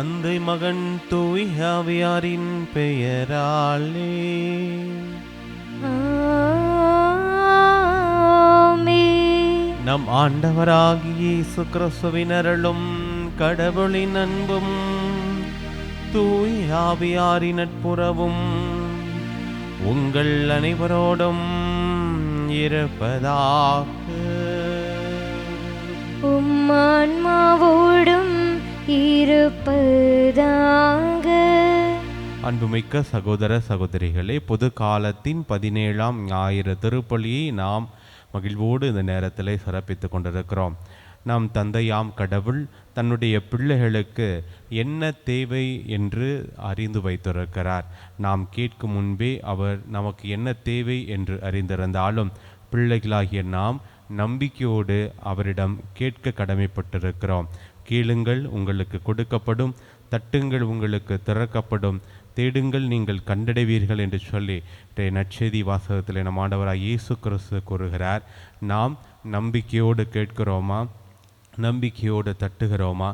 தந்தை மகன் தூய் ஆவியாரின் பெயராலே நம் ஆண்டவராகிய இயேசு கிறிஸ்துவின் அருளும் கடவுளின் அன்பும் தூய் ஆவியாரின் நட்புறவும் உங்கள் அனைவரோடும் இருப்பதாக. உம்மான்மாவோடும் இருப்பதாக. அன்புமிக்க சகோதர சகோதரிகளே, பொது காலத்தின் 17ஆம் ஞாயிறு திருப்பலியை நாம் மகிழ்வோடு இந்த நேரத்தில் சிறப்பித்துக் கொண்டிருக்கிறோம். நாம் தந்தையாம் கடவுள் தன்னுடைய பிள்ளைகளுக்கு என்ன தேவை என்று அறிந்து வைத்திருக்கிறார். நாம் கேட்கும் முன்பே அவர் நமக்கு என்ன தேவை என்று அறிந்திருந்தாலும் பிள்ளைகளாகிய நாம் நம்பிக்கையோடு அவரிடம் கேட்க கடமைப்பட்டிருக்கிறோம். கேளுங்கள், உங்களுக்கு கொடுக்கப்படும்; தட்டுங்கள், உங்களுக்கு திறக்கப்படும்; தேடுங்கள், நீங்கள் கண்டடைவீர்கள் என்று சொல்லி நற்செய்தி வாசகத்தில் நம் ஆண்டவராக இயேசு கிறிஸ்து கூறுகிறார். நாம் நம்பிக்கையோடு கேட்கிறோமா? நம்பிக்கையோடு தட்டுகிறோமா?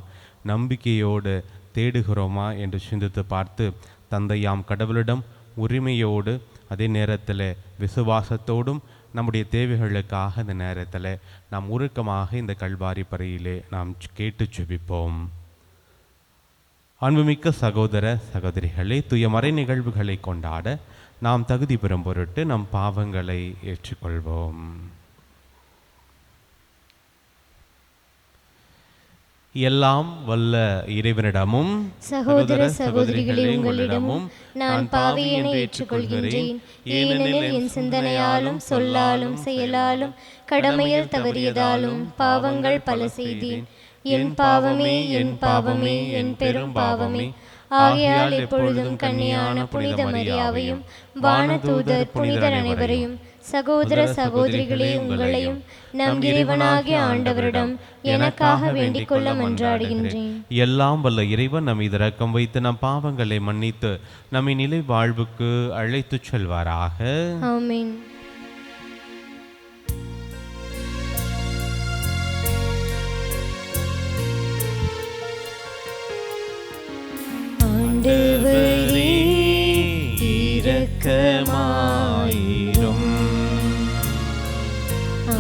நம்பிக்கையோடு தேடுகிறோமா என்று சிந்தித்து பார்த்து தந்தையாம் கடவுளிடம் உரிமையோடு அதே நேரத்தில் விசுவாசத்தோடும் நம்முடைய தேவைகளுக்காக இந்த நேரத்தில் நாம் உருக்கமாக இந்த கல்வாரி பறையிலே நாம் கேட்டு ஜெபிப்போம். அன்புமிக்க சகோதர சகோதரிகளே, தூய மறை நிகழ்வுகளை கொண்டாட நாம் தகுதி பெறும் பொருட்டு நம் பாவங்களை ஏற்றுக்கொள்வோம். எல்லாம் வல்ல இறைவனிடமும் சகோதர சகோதரிகளே உங்களிடமும் நான் பாவியனை ஏற்றுக்கொள்கின்றேன். ஏனெனில் என் சிந்தனையாலும் சொல்லாலும் செயலாலும் கடமையில் தவறியதாலும் பாவங்கள் பல செய்தேன். என் பாவமே, என் பாவமே, என் பெரும் பாவமே. ஆகையால் எப்பொழுதும் கன்னியான புனித மரியாவையும் வானதூதர் புனிதர் அனைவரையும் சகோதர சகோதரிகளே உங்களையும் நம் இறைவனாகிய ஆண்டவரிடம் எனக்காக வேண்டிக் கொள்ள மன்றாடுகின்றேன். எல்லாம் வல்ல இறைவன் நம் மீது இரக்கம் வைத்து நம் பாவங்களை மன்னித்து நம்மை நிலை வாழ்வுக்கு அழைத்துச் செல்வாராக. ஆமென். ஆண்டவரே இரக்கமாயிரும்.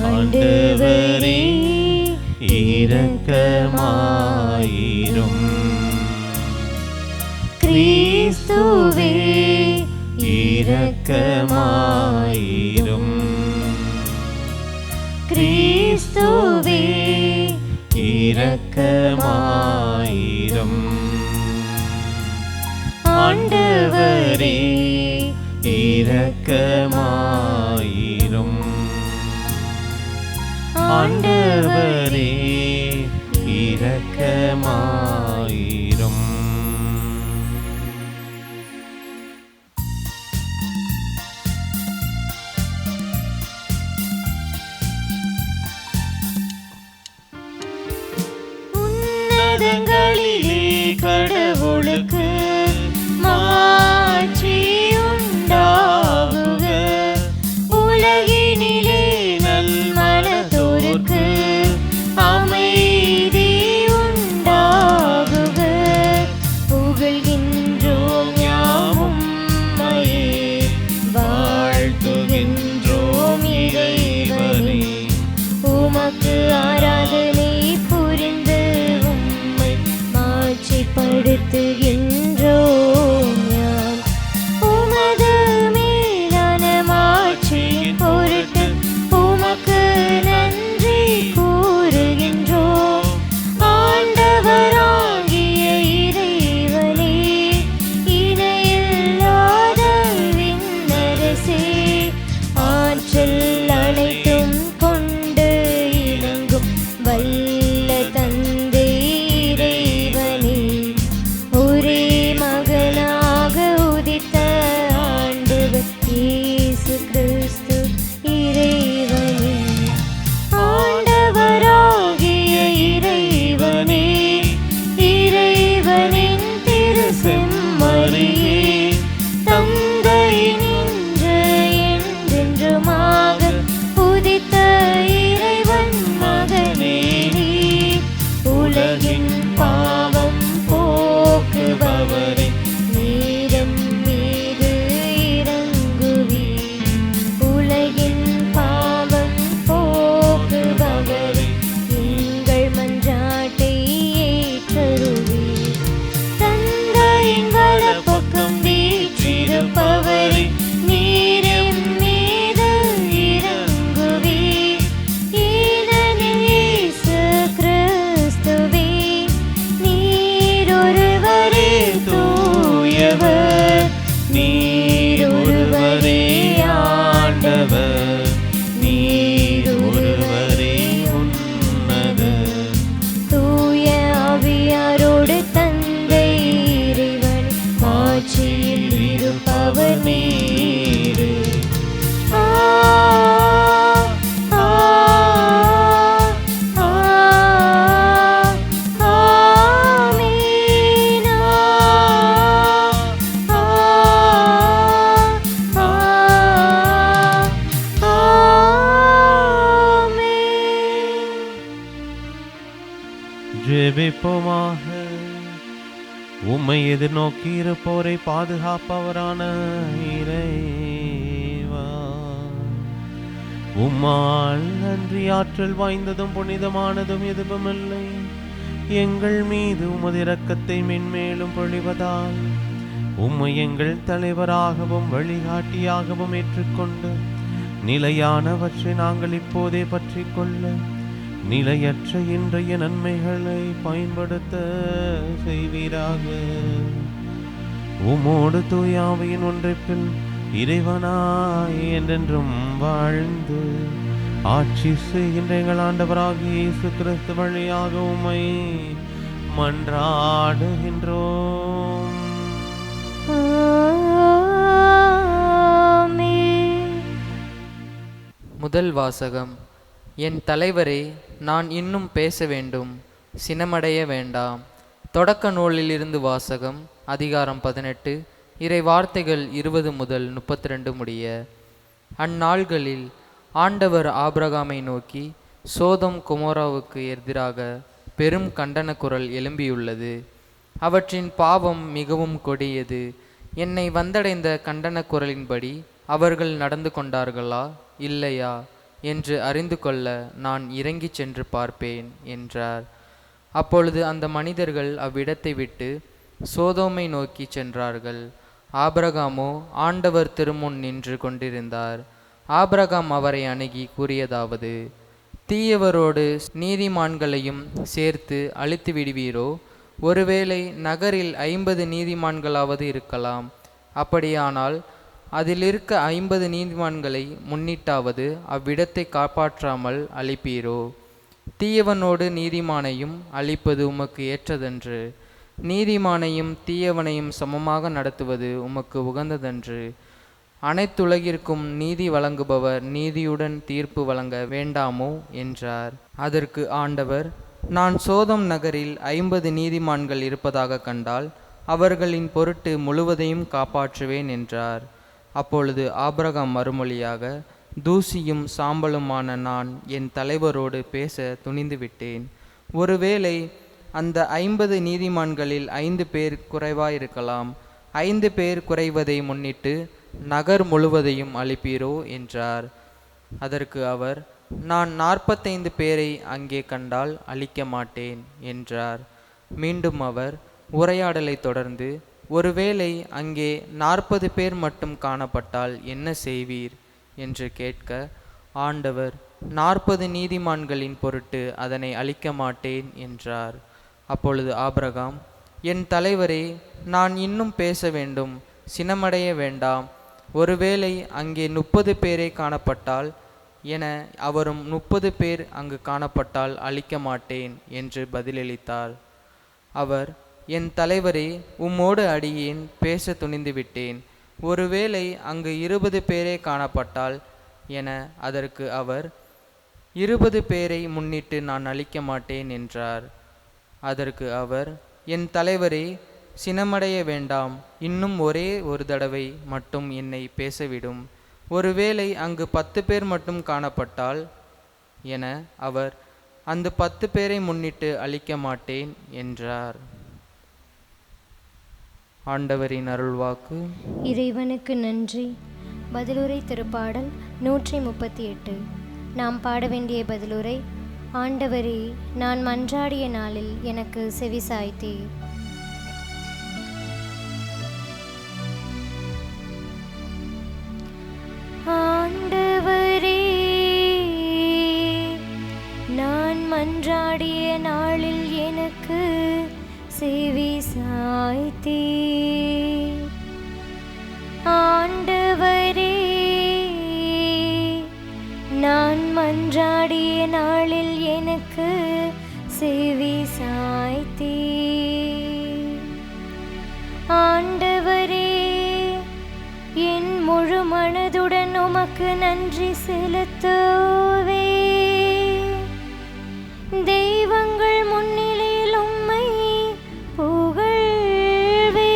ஆண்டவரே இரக்கமாயிரும். கிறிஸ்துவே இரக்கமாயிரும். கிறிஸ்துவே இரக்கமாயிரும். ஆண்டவரே இரக்கமாயிரும். ஆண்டவரே இரக்கமாயிரும். உன்னதங்களிலே கடவுளுக்கு மாட்சி உண்டாகுக. உலகினிலே நல்மனதோருக்கு அமைதி உண்டாகுக. நீர் ஒருவரே ஆண்டவர், நீர் ஒருவரே உன்னதர். தூய ஆவியாரோடு தந்தை இறைவன் ஆட்சியில் இருப்பவர் நீரே. ஜெபிப்போமாக. உம்மை எதிர்நோக்கி இருப்போரை பாதுகாப்பவரான இறைவா, உம்மால் அன்றி ஆற்றல் வாய்ந்ததும் புனிதமானதும் எதுவுமில்லை. எங்கள் மீது உமது இரக்கத்தை மென்மேலும் பொழிவதால் உம்மை எங்கள் தலைவராகவும் வழிகாட்டியாகவும் ஏற்றுக்கொண்டு நிலையானவற்றை நாங்கள் இப்போதே பற்றி கொள்ள நிலையற்ற இன்றைய நன்மைகளை பயன்படுத்த செய்வீராக. உமோடு தூய ஆவியின் ஒன்றிப்பில் இறைவனாய் என்றென்றும் வாழ்ந்து ஆட்சி செய்கின்ற எங்கள் ஆண்டவராகிய இயேசு கிறிஸ்து வழியாக உம்மை மன்றாடுகின்றோம். முதல் வாசகம். என் தலைவரே, நான் இன்னும் பேச வேண்டும், சினமடைய வேண்டாம். தொடக்க நூலிலிருந்து வாசகம். அதிகாரம் 18, இறை வார்த்தைகள் 20 முதல் 32 முடிய. அந்நாள்களில் ஆண்டவர் ஆபிரகாமை நோக்கி, சோதோம் கொமோராவுக்கு எதிராக பெரும் கண்டன குரல் எழும்பியுள்ளது. அவற்றின் பாவம் மிகவும் கொடியது. என்னை வந்தடைந்த கண்டன குரலின்படி அவர்கள் நடந்து கொண்டார்களா இல்லையா என்று அறிந்து கொள்ள நான் இறங்கிச் சென்று பார்ப்பேன் என்றார். அப்பொழுது அந்த மனிதர்கள் அவ்விடத்தை விட்டு சோதோமை நோக்கி சென்றார்கள். ஆபிரகாமோ ஆண்டவர் திருமுன் நின்று கொண்டிருந்தார். ஆபிரகாம் அவரை அணுகி கூறியதாவது: தீயவரோடு நீதிமான்களையும் சேர்த்து அழித்து விடுவீரோ? ஒருவேளை நகரில் 50 நீதிமான்களாவது இருக்கலாம். அப்படியானால் அதில் இருக்க 50 நீதிமான்களை முன்னிட்டாவது அவ்விடத்தை காப்பாற்றாமல் அழிப்பீரோ? தீயவனோடு நீதிமானையும் அழிப்பது உமக்கு ஏற்றதன்று. நீதிமானையும் தீயவனையும் சமமாக நடத்துவது உமக்கு உகந்ததன்று. அனைத்துலகிற்கும் நீதி வழங்குபவர் நீதியுடன் தீர்ப்பு வழங்க வேண்டாமோ என்றார். அதற்கு ஆண்டவர், நான் சோதோம் நகரில் 50 நீதிமான்கள் இருப்பதாக கண்டால் அவர்களின் பொருட்டு முழுவதையும் காப்பாற்றுவேன் என்றார். அப்பொழுது ஆபிரகாம் மறுமொழியாக, தூசியும் சாம்பலுமான நான் என் தலைவரோடு பேச துணிந்து விட்டேன். ஒருவேளை அந்த 50 நீதிமான்களில் 5 பேர் குறைவாயிருக்கலாம். 5 பேர் குறைவதை முன்னிட்டு நகர் முழுவதையும் அழிப்பீரோ என்றார். அதற்கு அவர், நான் 45 பேரை அங்கே கண்டால் அழிக்க மாட்டேன் என்றார். மீண்டும் அவர் உரையாடலை தொடர்ந்து, ஒருவேளை அங்கே 40 பேர் மட்டும் காணப்பட்டால் என்ன செய்வீர் என்று கேட்க, ஆண்டவர், 40 நீதிமான்களின் பொருட்டு அதனை அழிக்க மாட்டேன் என்றார். அப்பொழுது ஆபிரகாம், என் தலைவரே, நான் இன்னும் பேச வேண்டும், சினமடைய வேண்டாம். ஒருவேளை அங்கே 30 பேரே காணப்பட்டால் என அவரும் 30 பேர் அங்கு காணப்பட்டால் அழிக்க மாட்டேன் என்று பதிலளித்தார். அவர், என் தலைவரே, உம்மோடு அடியேன் பேச துணிந்து விட்டேன். ஒருவேளை அங்கு 20 பேரே காணப்பட்டால் என. அதற்கு அவர், 20 பேரை முன்னிட்டு நான் அழிக்க மாட்டேன் என்றார். அதற்கு அவர், என் தலைவரே, சினமடைய வேண்டாம், இன்னும் ஒரே ஒரு தடவை மட்டும் என்னை பேசவிடும். ஒருவேளை அங்கு 10 பேர் மட்டும் காணப்பட்டால் என. அவர், அந்த 10 பேரை முன்னிட்டு அழிக்க மாட்டேன் என்றார். ஆண்டவரின் அருள்வாக்கு. இறைவனுக்கு நன்றி. பதிலுரை திருப்பாடல் 138. நாம் பாட வேண்டிய பதிலுரை: ஆண்டவரே, நான் மன்றாடிய நாளில் எனக்கு செவிசாய்த்தீர். ஆண்டவரே, நான் மன்றாடிய நாளில் எனக்கு செவிசாய்த்தீர். செவி சாய்த்தீர். ஆண்டவரே, என் முழு மனதுடன் உமக்கு நன்றி செலுத்துவே. தெய்வங்கள் முன்னிலையில் உம்மை புகழ்வே.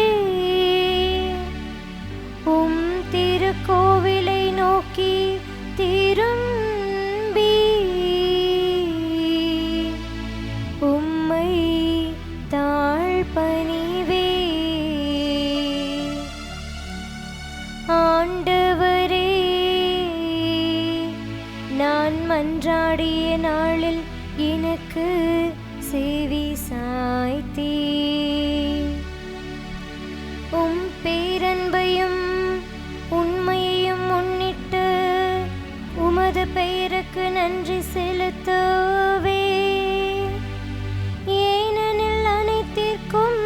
உம் திருக்கோவிலை நோக்கி திரும்பி உம்மை தாழ்பணிவே. ஆண்டவரே, நான் மன்றாடிய நாளில் எனக்கு செவி சாய்த்தீர். உம் பேரன்பையும் உண்மையையும் முன்னிட்டு உமது பெயருக்கு நன்றி செலுத்துவே. ஏனெனில் அனைத்திற்கும்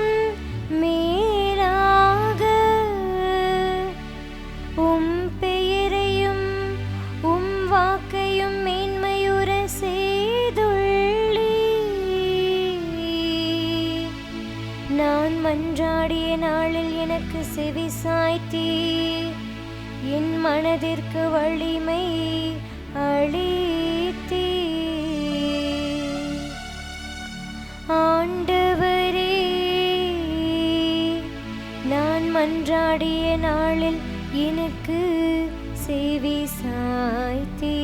மேலாக உம் பெயரையும் உம் வாக்கையும் மேன்மையுற செய்துள்ளீர். நான் மன்றாடிய நாளில் எனக்கு செவி சாய்த்தீர். என் மனதிற்கு வலிமை அளித்தீர். ஆண்டவரே, நான் மன்றாடிய நாளில் எனக்கு செவி சாய்த்தீர்.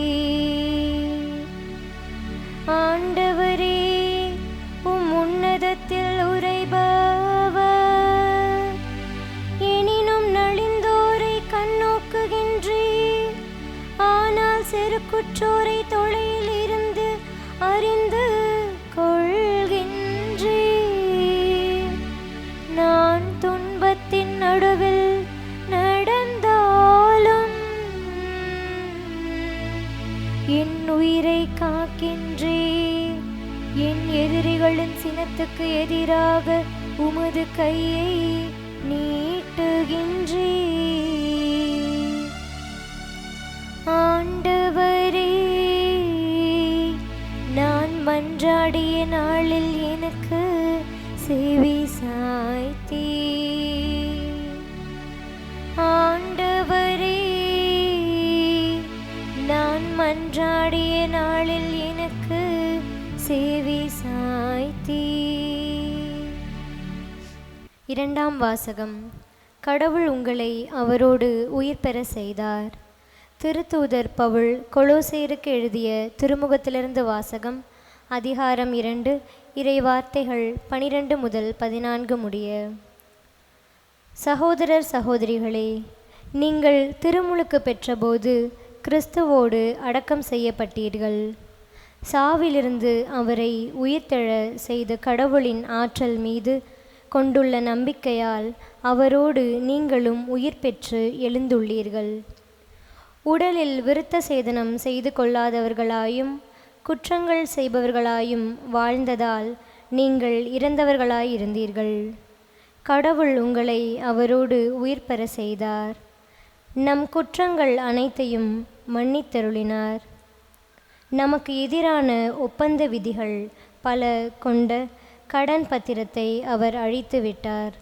ஆண்டவரே, உம் உன்னதத்தில் உறைபவர், எனினும் நலிந்தோரை கண்ணோக்குகின்றீர். ஆனால் செருக்குற்றோரை தொலையில் இருந்து அறிந்து கொள்கின்றீர். நான் துன்பத்தின் நடுவில் நடந்தாலும் என் உயிரை காக்கின்றீர். என் எதிரிகளின் சினத்துக்கு எதிராக உமது கையை நீட்டுகின்றீர். ஆண்டவரே, நான் மன்றாடிய நாளில் எனக்கு செவி சாய்த்தீர். ஆண்டவரே, நான் மன்றாடிய நாளில் எனக்கு செவி சாய்த்தீர். இரண்டாம் வாசகம். கடவுள் உங்களை அவரோடு உயிர் பெற செய்தார். திருத்தூதர் பவுல் கொலோசேருக்கு எழுதிய திருமுகத்திலிருந்து வாசகம். அதிகாரம் 2, இறை வார்த்தைகள் 12 முதல் 14 முடிய. சகோதரர் சகோதரிகளே, நீங்கள் திருமுழுக்கு பெற்றபோது கிறிஸ்துவோடு அடக்கம் செய்யப்பட்டீர்கள். சாவிலிருந்து அவரை உயிர்த்தெழ செய்த கடவுளின் ஆற்றல் மீது கொண்டுள்ள நம்பிக்கையால் அவரோடு நீங்களும் உயிர் பெற்று எழுந்துள்ளீர்கள். உடலில் விருத்த சேதனம் செய்து கொள்ளாதவர்களாயும் குற்றங்கள் செய்பவர்களாயும் வாழ்ந்ததால் நீங்கள் இறந்தவர்களாயிருந்தீர்கள். கடவுள் உங்களை அவரோடு உயிர் பெற செய்தார். நம் குற்றங்கள் அனைத்தையும் மன்னித்தருளினார். நமக்கு எதிரான ஒப்பந்த விதிகள் பல கொண்ட கடன் பத்திரத்தை அவர் அழித்து விட்டார்.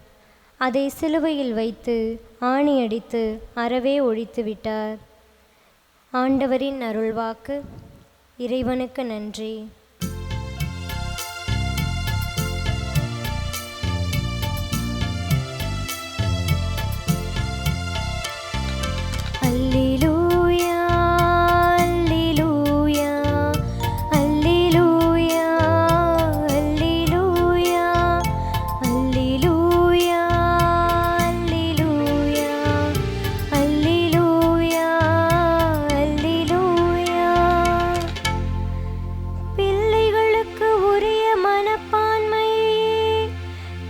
அதை சிலுவையில் வைத்து ஆணியடித்து அறவே ஒழித்து விட்டார். ஆண்டவரின் அருள்வாக்கு. இறைவனுக்கு நன்றி. அல்லேலூயா, அல்லேலூயா, அல்லேலூயா, அல்லேலூயா, அல்லேலூயா, அல்லேலூயா, அல்லேலூயா, அல்லேலூயா. பிள்ளைகளுக்கு உரிய மனப்பான்மையை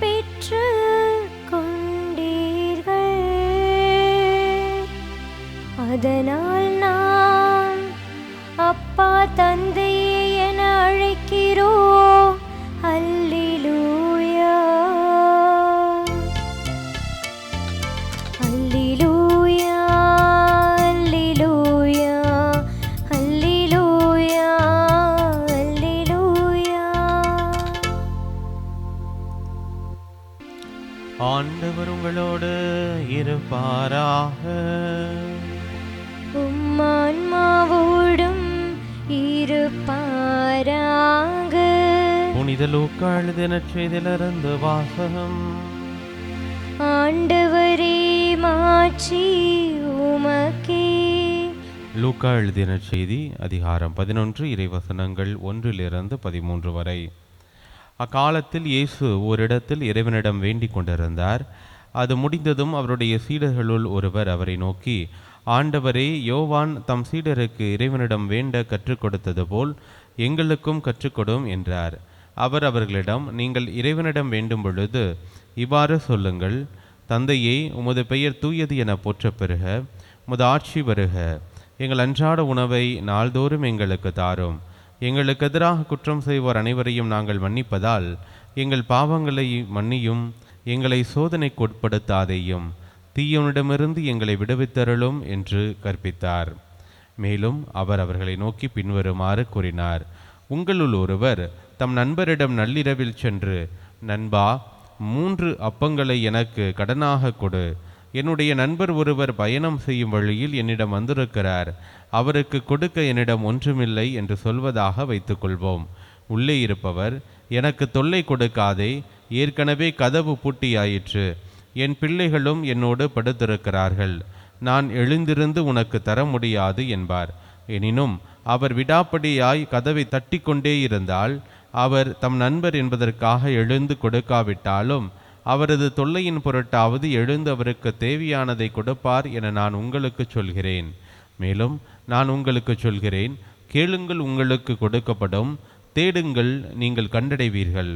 பெற்று கொண்டீர்கள். அதனால் நாம் அப்பா தந்தையே என அழைக்கிறோம். அல்லேலூயா, அல்லேலூயா, அல்லேலூயா, அல்லேலூயா, அல்லேலூயா. இருப்பாராக. உம்மான்மாவோடும் இருப்பாராக. புனித லூக்கா எழுதிய நற்செய்தியிலிருந்து வாசகம். ஆண்டவரே மாட்சி உமக்கே. லூக்கா எழுதிய நற்செய்தி அதிகாரம் 11 இறைவசனங்கள் 1-13 வரை. அக்காலத்தில் இயேசு ஓரிடத்தில் இறைவனிடம் வேண்டிக் கொண்டிருந்தார். அது முடிந்ததும் அவருடைய சீடர்களுள் ஒருவர் அவரை நோக்கி, ஆண்டவரே, யோவான் தம் சீடருக்கு இறைவனிடம் வேண்ட கற்றுக் கொடுத்தது போல் எங்களுக்கும் கற்றுக்கொடும் என்றார். அவர் அவர்களிடம், நீங்கள் இறைவனிடம் வேண்டும் பொழுது இவ்வாறு சொல்லுங்கள்: தந்தையே, உமது பெயர் தூயது என போற்றப் பெறுக. உமது ஆட்சி வருக. எங்கள் அன்றாட உணவை நாள்தோறும் எங்களுக்கு தாரும். எங்களுக்கு எதிராக குற்றம் செய்வோர் அனைவரையும் நாங்கள் மன்னிப்பதால் எங்கள் பாவங்களை மன்னியும். எங்களை சோதனைக்கு உட்படுத்தாதேயும். தீயவனிடமிருந்து எங்களை விடுவித்தருளும் என்று கற்பித்தார். மேலும் அவர் அவர்களை நோக்கி பின்வருமாறு கூறினார்: உங்களுள் ஒருவர் தம் நண்பரிடம் நள்ளிரவில் சென்று, நண்பா, 3 அப்பங்களை எனக்கு கடனாக கொடு. என்னுடைய நண்பர் ஒருவர் பயணம் செய்யும் வழியில் என்னிடம் வந்திருக்கிறார். அவருக்கு கொடுக்க என்னிடம் ஒன்றுமில்லை என்று சொல்வதாக வைத்துக்கொள்வோம். உள்ளே இருப்பவர், எனக்கு தொல்லை கொடுக்காதே, ஏற்கனவே கதவு பூட்டியாயிற்று, என் பிள்ளைகளும் என்னோடு படுத்திருக்கிறார்கள், நான் எழுந்திருந்து உனக்கு தர முடியாது என்பார். எனினும் அவர் விடாப்படியாய் கதவை தட்டி கொண்டே இருந்தால், அவர் தம் நண்பர் என்பதற்காக எழுந்து கொடுக்காவிட்டாலும் அவரது தொல்லையின் பொருட்டாவது எழுந்து அவருக்கு தேவையானதை கொடுப்பார் என நான் உங்களுக்கு சொல்கிறேன். மேலும் நான் உங்களுக்கு சொல்கிறேன், கேளுங்கள், உங்களுக்கு கொடுக்கப்படும்; தேடுங்கள், நீங்கள் கண்டடைவீர்கள்;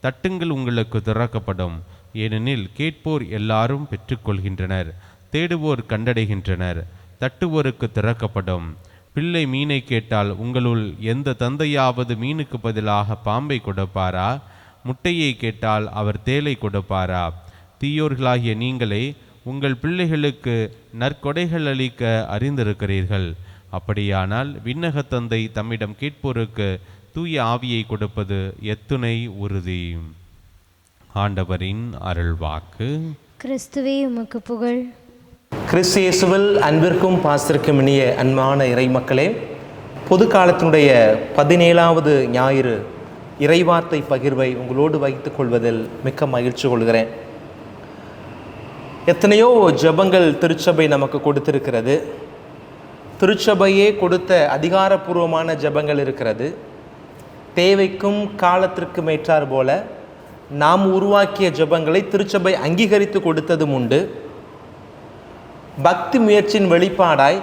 தட்டுங்கள், உங்களுக்கு திறக்கப்படும். ஏனெனில் கேட்போர் எல்லாரும் பெற்றுக்கொள்கின்றனர், தேடுவோர் கண்டடைகின்றனர், தட்டுவோருக்கு திறக்கப்படும். பிள்ளை மீனை கேட்டால் உங்களுள் எந்த தந்தையாவது மீனுக்கு பதிலாக பாம்பை கொடுப்பாரா? முட்டையை கேட்டால் அவர் தேளை கொடுப்பாரா? தீயோர்களாகிய நீங்களே உங்கள் பிள்ளைகளுக்கு நற்கொடைகள் அளிக்க அறிந்திருக்கிறீர்கள். அப்படியானால் விண்ணக தந்தை தம்மிடம் கேட்போருக்கு தூய ஆவியை கொடுப்பது எத்துணை உறுதி. ஆண்டவரின் அருள்வாக்கு. கிறிஸ்துவே உமக்கு புகழ். கிறிஸ்து இயேசுவில் அன்பிற்கும் பாசத்திற்கும் இனிய அன்பான இறை மக்களே, பொது காலத்தினுடைய 17வது ஞாயிறு இறைவார்த்தை பகிர்வை உங்களோடு வைத்துக் கொள்வதில் மிக்க மகிழ்ச்சி கொள்கிறேன். எத்தனையோ ஜெபங்கள் திருச்சபை நமக்கு கொடுத்திருக்கிறது. திருச்சபையே கொடுத்த அதிகாரப்பூர்வமான ஜெபங்கள் இருக்கிறது. தேவைக்கும் காலத்திற்கும் ஏற்றார் போல நாம் உருவாக்கிய ஜெபங்களை திருச்சபை அங்கீகரித்து கொடுத்ததும் உண்டு. பக்தி முயற்சியின் வெளிப்பாடாய்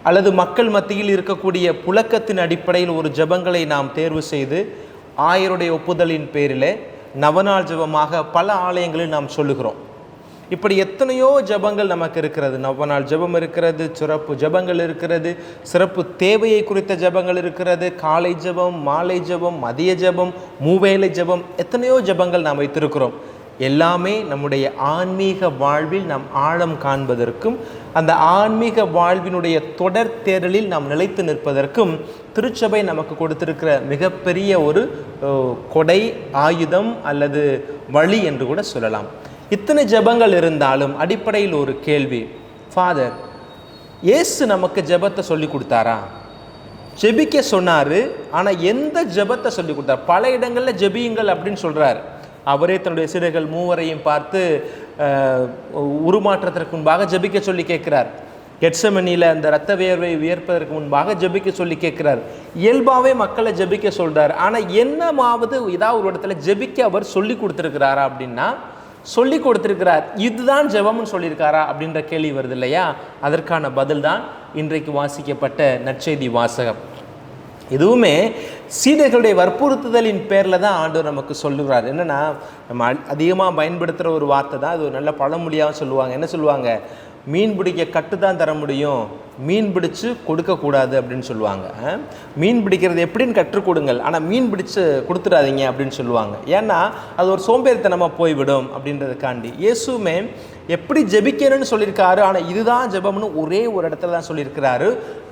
அல்லது மக்கள் மத்தியில் இருக்கக்கூடிய புழக்கத்தின் அடிப்படையில் ஒரு ஜெபங்களை நாம் தேர்வு செய்து ஆயருடைய ஒப்புதலின் பேரில் நவநாள் ஜெபமாக பல ஆலயங்களில் நாம் சொல்லுகிறோம். இப்படி எத்தனையோ ஜெபங்கள் நமக்கு இருக்கிறது. நவநாள் ஜெபம் இருக்கிறது, சிறப்பு ஜெபங்கள் இருக்கிறது, சிறப்பு தேவையை குறித்த ஜெபங்கள் இருக்கிறது, காலை ஜெபம், மாலை ஜெபம், மதிய ஜெபம், மூவேளை ஜெபம், எத்தனையோ ஜெபங்கள் நாம் வைத்திருக்கிறோம். எல்லாமே நம்முடைய ஆன்மீக வாழ்வில் நாம் ஆழம் காண்பதற்கும் அந்த ஆன்மீக வாழ்வினுடைய தொடர் தேடலில் நாம் நிலைத்து நிற்பதற்கும் திருச்சபை நமக்கு கொடுத்திருக்கிற மிகப்பெரிய ஒரு கொடை, ஆயுதம் அல்லது வழி என்று கூட சொல்லலாம். இத்தனை ஜெபங்கள் இருந்தாலும் அடிப்படையில் ஒரு கேள்வி: ஃபாதர், இயேசு நமக்கு ஜெபத்தை சொல்லி கொடுத்தாரா? ஜெபிக்க சொன்னார், ஆனால் எந்த ஜெபத்தை சொல்லி கொடுத்தார்? பல இடங்களில் ஜெபியுங்கள் அப்படின்னு சொல்கிறார். அவரே தன்னுடைய சீடர்கள் 3 பார்த்து உருமாற்றத்திற்கு முன்பாக ஜெபிக்க சொல்லி கேட்கிறார். கெட்செமனியில் அந்த இரத்த வியர்வை வியர்ப்பதற்கு முன்பாக ஜெபிக்க சொல்லி கேட்கிறார். இயல்பாகவே மக்களை ஜெபிக்க சொல்கிறார். ஆனால் என்னமாவது ஏதாவது ஒரு இடத்துல ஜெபிக்க அவர் சொல்லி கொடுத்துருக்கிறாரா அப்படின்னா சொல்லி கொடுத்துருக்கிறார். இதுதான் ஜெபம்னு சொல்லியிருக்காரா அப்படின்ற கேள்வி வருது இல்லையா? அதற்கான பதில் தான் இன்றைக்கு வாசிக்கப்பட்ட நற்செய்தி வாசகம். எதுவுமே சீடர்களுடைய வற்புறுத்துதலின் பேரில் தான் ஆண்டவர் நமக்கு சொல்லுகிறார். என்னென்னா, நம்ம அதிகமாக பயன்படுத்துகிற ஒரு வார்த்தை தான், அது ஒரு நல்ல பழமொழியாக சொல்லுவாங்க. என்ன சொல்லுவாங்க? மீன் பிடிக்க கட்டு தான் தர முடியும், மீன் பிடிச்சு கொடுக்கக்கூடாது அப்படின்னு சொல்லுவாங்க. மீன் பிடிக்கிறது எப்படின்னு கற்றுக் கொடுங்கள், ஆனால் மீன் பிடிச்சு கொடுத்துடாதீங்க அப்படின்னு சொல்லுவாங்க. ஏன்னா அது ஒரு சோம்பேறித்தனமாக போய்விடும் அப்படின்றதுக்காண்டி. இயேசுமே எப்படி ஜெபிக்கணும்னு சொல்லியிருக்காரு, ஆனால் இதுதான் ஜெபம்னு ஒரே ஒரு இடத்துல தான் சொல்லியிருக்கிறாரு.